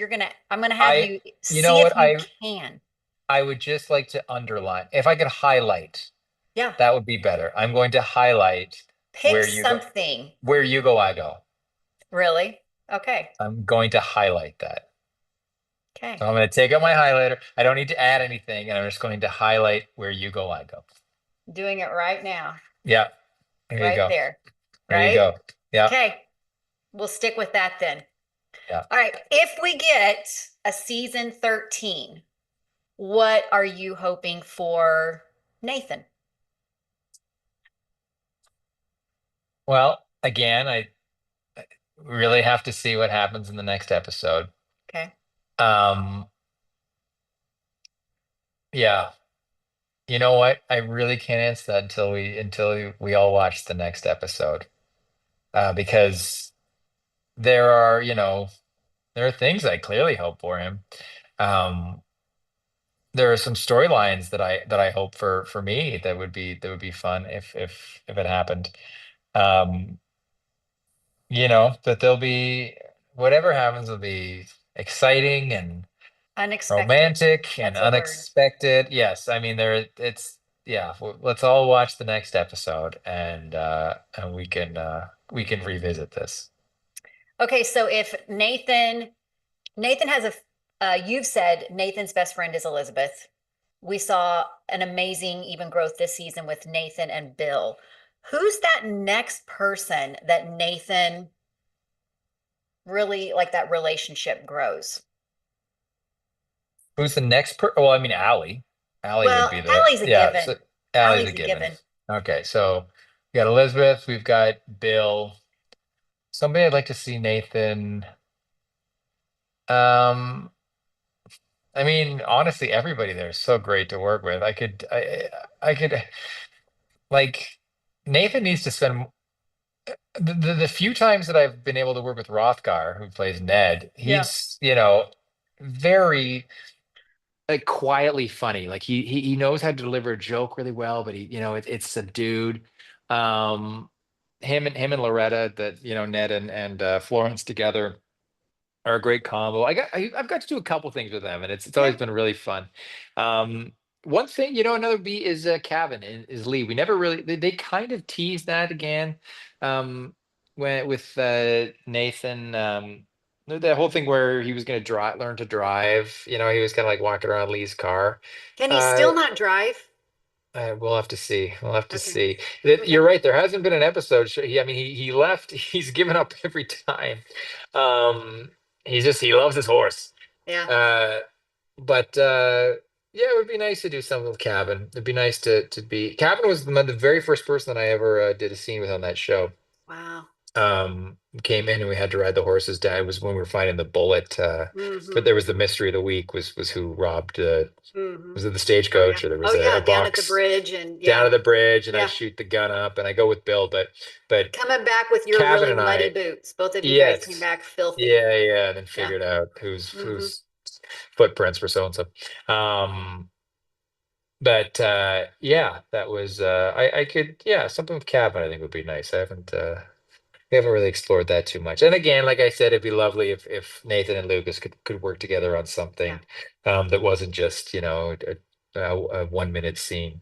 [SPEAKER 2] I'm gonna have
[SPEAKER 1] I
[SPEAKER 2] you
[SPEAKER 1] you know
[SPEAKER 2] see if
[SPEAKER 1] what?
[SPEAKER 2] you can.
[SPEAKER 1] I would just like to underline. If I could highlight,
[SPEAKER 2] Yeah,
[SPEAKER 1] that would be better. I'm going to highlight
[SPEAKER 2] pick
[SPEAKER 1] where you go,
[SPEAKER 2] something.
[SPEAKER 1] I go.
[SPEAKER 2] Really? Okay.
[SPEAKER 1] I'm going to highlight that. So
[SPEAKER 2] Okay.
[SPEAKER 1] I'm going to take out my highlighter. I don't need to add anything, and I'm just going to highlight where you go, I go.
[SPEAKER 2] Doing it right now.
[SPEAKER 1] Yeah, there you
[SPEAKER 2] Right
[SPEAKER 1] go.
[SPEAKER 2] there.
[SPEAKER 1] There you
[SPEAKER 2] Right?
[SPEAKER 1] go. Yeah,
[SPEAKER 2] Okay. We'll stick with that then.
[SPEAKER 1] yeah.
[SPEAKER 2] All right. If we get a season 13, what are you hoping for Nathan?
[SPEAKER 1] Well, again, I really have to see what happens in the next episode.
[SPEAKER 2] Okay.
[SPEAKER 1] Um, yeah. You know what? I really can't answer that until we all watch the next episode. Because there are, there are things I clearly hope for him. Um, there are some storylines that I hope for me that would be fun if it happened. Um, that there'll be whatever happens will be exciting and
[SPEAKER 2] Unexpected.
[SPEAKER 1] romantic and
[SPEAKER 2] That's a word.
[SPEAKER 1] unexpected. Yes, I mean yeah, let's all watch the next episode and we can revisit this.
[SPEAKER 2] Okay, so if Nathan has you've said Nathan's best friend is Elizabeth. We saw an amazing even growth this season with Nathan and Bill. Who's that next person that Nathan really like that relationship grows?
[SPEAKER 1] Who's the next well, I mean Allie. Allie would
[SPEAKER 2] Well,
[SPEAKER 1] be the
[SPEAKER 2] Allie's a
[SPEAKER 1] yeah, so
[SPEAKER 2] given.
[SPEAKER 1] Allie's a
[SPEAKER 2] Allie's a
[SPEAKER 1] given.
[SPEAKER 2] given.
[SPEAKER 1] Okay, so we got Elizabeth, we've got Bill. Somebody I'd like to see Nathan. Um, I mean, honestly, everybody there is so great to work with. I could like Nathan needs to spend the few times that I've been able to work with Rothgar, who plays Ned,
[SPEAKER 2] Yeah.
[SPEAKER 1] he's, very like quietly funny. Like he knows how to deliver a joke really well, but it's subdued. Um, him and Loretta, that Ned and Florence together are a great combo. I've got to do a couple things with them, and it's
[SPEAKER 2] Yeah.
[SPEAKER 1] always been really fun. Um, One thing, another beat is Cavan is Lee. We never really they kind of teased that again, when with Nathan. The whole thing where he was going to learn to drive. He was kind of like walking around Lee's car.
[SPEAKER 2] Can he
[SPEAKER 1] Uh,
[SPEAKER 2] still not drive?
[SPEAKER 1] we'll have to see. We'll have to
[SPEAKER 2] Okay.
[SPEAKER 1] see.
[SPEAKER 2] Okay.
[SPEAKER 1] You're right. There hasn't been an episode. I mean, he left. He's given up every time. Um, he loves his horse.
[SPEAKER 2] Yeah.
[SPEAKER 1] Uh, but yeah, it would be nice to do something with Cabin. It'd be nice to be. Cabin was the very first person that I ever did a scene with on that show.
[SPEAKER 2] Wow.
[SPEAKER 1] Came in and we had to ride the horses down. It was when we were finding the bullet. But
[SPEAKER 2] Mm-hmm.
[SPEAKER 1] there was the mystery of the week was who robbed.
[SPEAKER 2] Mm-hmm.
[SPEAKER 1] Was it the
[SPEAKER 2] Oh yeah.
[SPEAKER 1] stagecoach, or there
[SPEAKER 2] Oh
[SPEAKER 1] was a
[SPEAKER 2] yeah. Down at the
[SPEAKER 1] box
[SPEAKER 2] bridge and
[SPEAKER 1] down
[SPEAKER 2] yeah.
[SPEAKER 1] to the bridge, and I
[SPEAKER 2] Yeah.
[SPEAKER 1] shoot the gun up and I go with Bill, but
[SPEAKER 2] Coming back with your
[SPEAKER 1] Cabin
[SPEAKER 2] really
[SPEAKER 1] and
[SPEAKER 2] muddy
[SPEAKER 1] I,
[SPEAKER 2] boots. Both of you guys came
[SPEAKER 1] yes,
[SPEAKER 2] back filthy.
[SPEAKER 1] yeah, and then
[SPEAKER 2] Yeah.
[SPEAKER 1] figured out whose
[SPEAKER 2] Mm-hmm.
[SPEAKER 1] footprints were so and so. Um, but yeah, that was I could, yeah, something with Cabin I think would be nice. We haven't really explored that too much. And again, like I said, it'd be lovely if Nathan and Lucas could work together on
[SPEAKER 2] Yeah.
[SPEAKER 1] something that wasn't just, a 1 minute scene.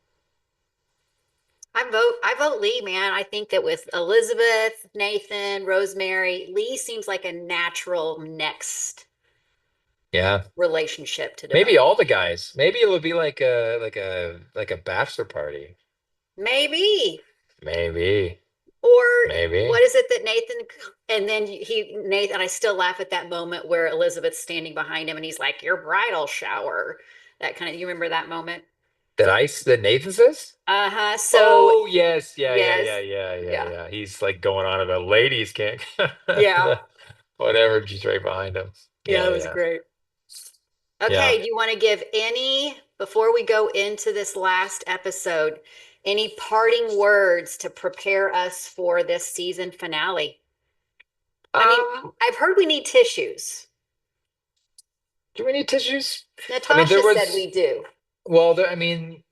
[SPEAKER 2] I vote Lee, man. I think that with Elizabeth, Nathan, Rosemary, Lee seems like a natural next
[SPEAKER 1] Yeah.
[SPEAKER 2] relationship to
[SPEAKER 1] Maybe
[SPEAKER 2] develop.
[SPEAKER 1] all the guys. Maybe it would be like a bachelor party.
[SPEAKER 2] Maybe.
[SPEAKER 1] Maybe.
[SPEAKER 2] Or what
[SPEAKER 1] Maybe.
[SPEAKER 2] is it that Nathan and then Nathan, I still laugh at that moment where Elizabeth's standing behind him and he's like, your bridal shower. That kind of, you remember that moment?
[SPEAKER 1] That Nathan says?
[SPEAKER 2] Uh-huh. So
[SPEAKER 1] Oh yes,
[SPEAKER 2] yes. Yeah.
[SPEAKER 1] yeah. He's like going on about ladies can't
[SPEAKER 2] Yeah.
[SPEAKER 1] whatever, just right behind him.
[SPEAKER 2] Yeah, it
[SPEAKER 1] Yeah,
[SPEAKER 2] was
[SPEAKER 1] yeah.
[SPEAKER 2] great.
[SPEAKER 1] Yeah.
[SPEAKER 2] Okay, do you want to give before we go into this last episode, any parting words to prepare us for this season finale? I mean,
[SPEAKER 1] Um,
[SPEAKER 2] I've heard we need tissues.
[SPEAKER 1] do we need tissues? I mean, there
[SPEAKER 2] Natasha said we
[SPEAKER 1] was
[SPEAKER 2] do.
[SPEAKER 1] I mean,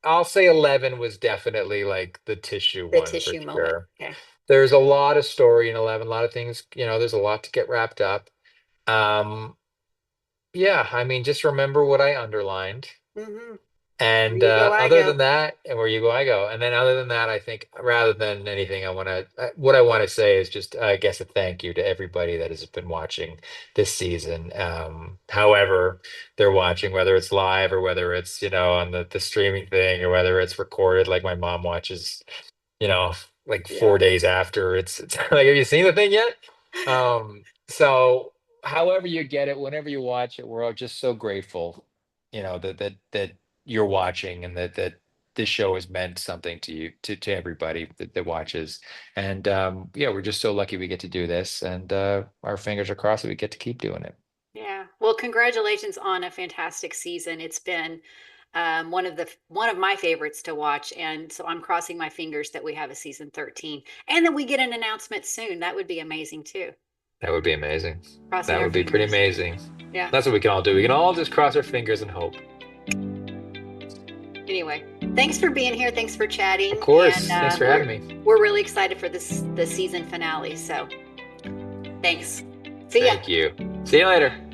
[SPEAKER 1] I'll say 11 was definitely like the tissue
[SPEAKER 2] The
[SPEAKER 1] one for
[SPEAKER 2] tissue moment.
[SPEAKER 1] sure.
[SPEAKER 2] Okay.
[SPEAKER 1] There's a lot of story in 11, a lot of things, there's a lot to get wrapped up. Um, yeah, I mean, just remember what I underlined.
[SPEAKER 2] Mm-hmm. Where
[SPEAKER 1] And
[SPEAKER 2] you go, I
[SPEAKER 1] other
[SPEAKER 2] go.
[SPEAKER 1] than that, and where you go, I go. And then other than that, I think rather than anything, what I want to say is just, I guess, a thank you to everybody that has been watching this season. However they're watching, whether it's live or whether it's, on the streaming thing, or whether it's recorded, like my mom watches, you know, like
[SPEAKER 2] Yeah.
[SPEAKER 1] 4 days after it's like, have you seen the thing yet? So however you get it, whenever you watch it, we're all just so grateful, that you're watching, and that this show has meant something to you, to everybody that watches. And yeah, we're just so lucky we get to do this, and our fingers are crossed that we get to keep doing it.
[SPEAKER 2] Yeah. Well, congratulations on a fantastic season. It's been one of my favorites to watch, and so I'm crossing my fingers that we have a season 13 and that we get an announcement soon. That would be amazing too.
[SPEAKER 1] That would be amazing.
[SPEAKER 2] Crossing
[SPEAKER 1] That
[SPEAKER 2] our
[SPEAKER 1] would be pretty
[SPEAKER 2] fingers.
[SPEAKER 1] amazing.
[SPEAKER 2] Yeah.
[SPEAKER 1] That's what we can all do. We can all just cross our fingers and hope.
[SPEAKER 2] Anyway, thanks for being here. Thanks for chatting.
[SPEAKER 1] Of course.
[SPEAKER 2] And,
[SPEAKER 1] Thanks for having me.
[SPEAKER 2] We're really excited for the season finale. So thanks. See ya.
[SPEAKER 1] Thank you. See you later.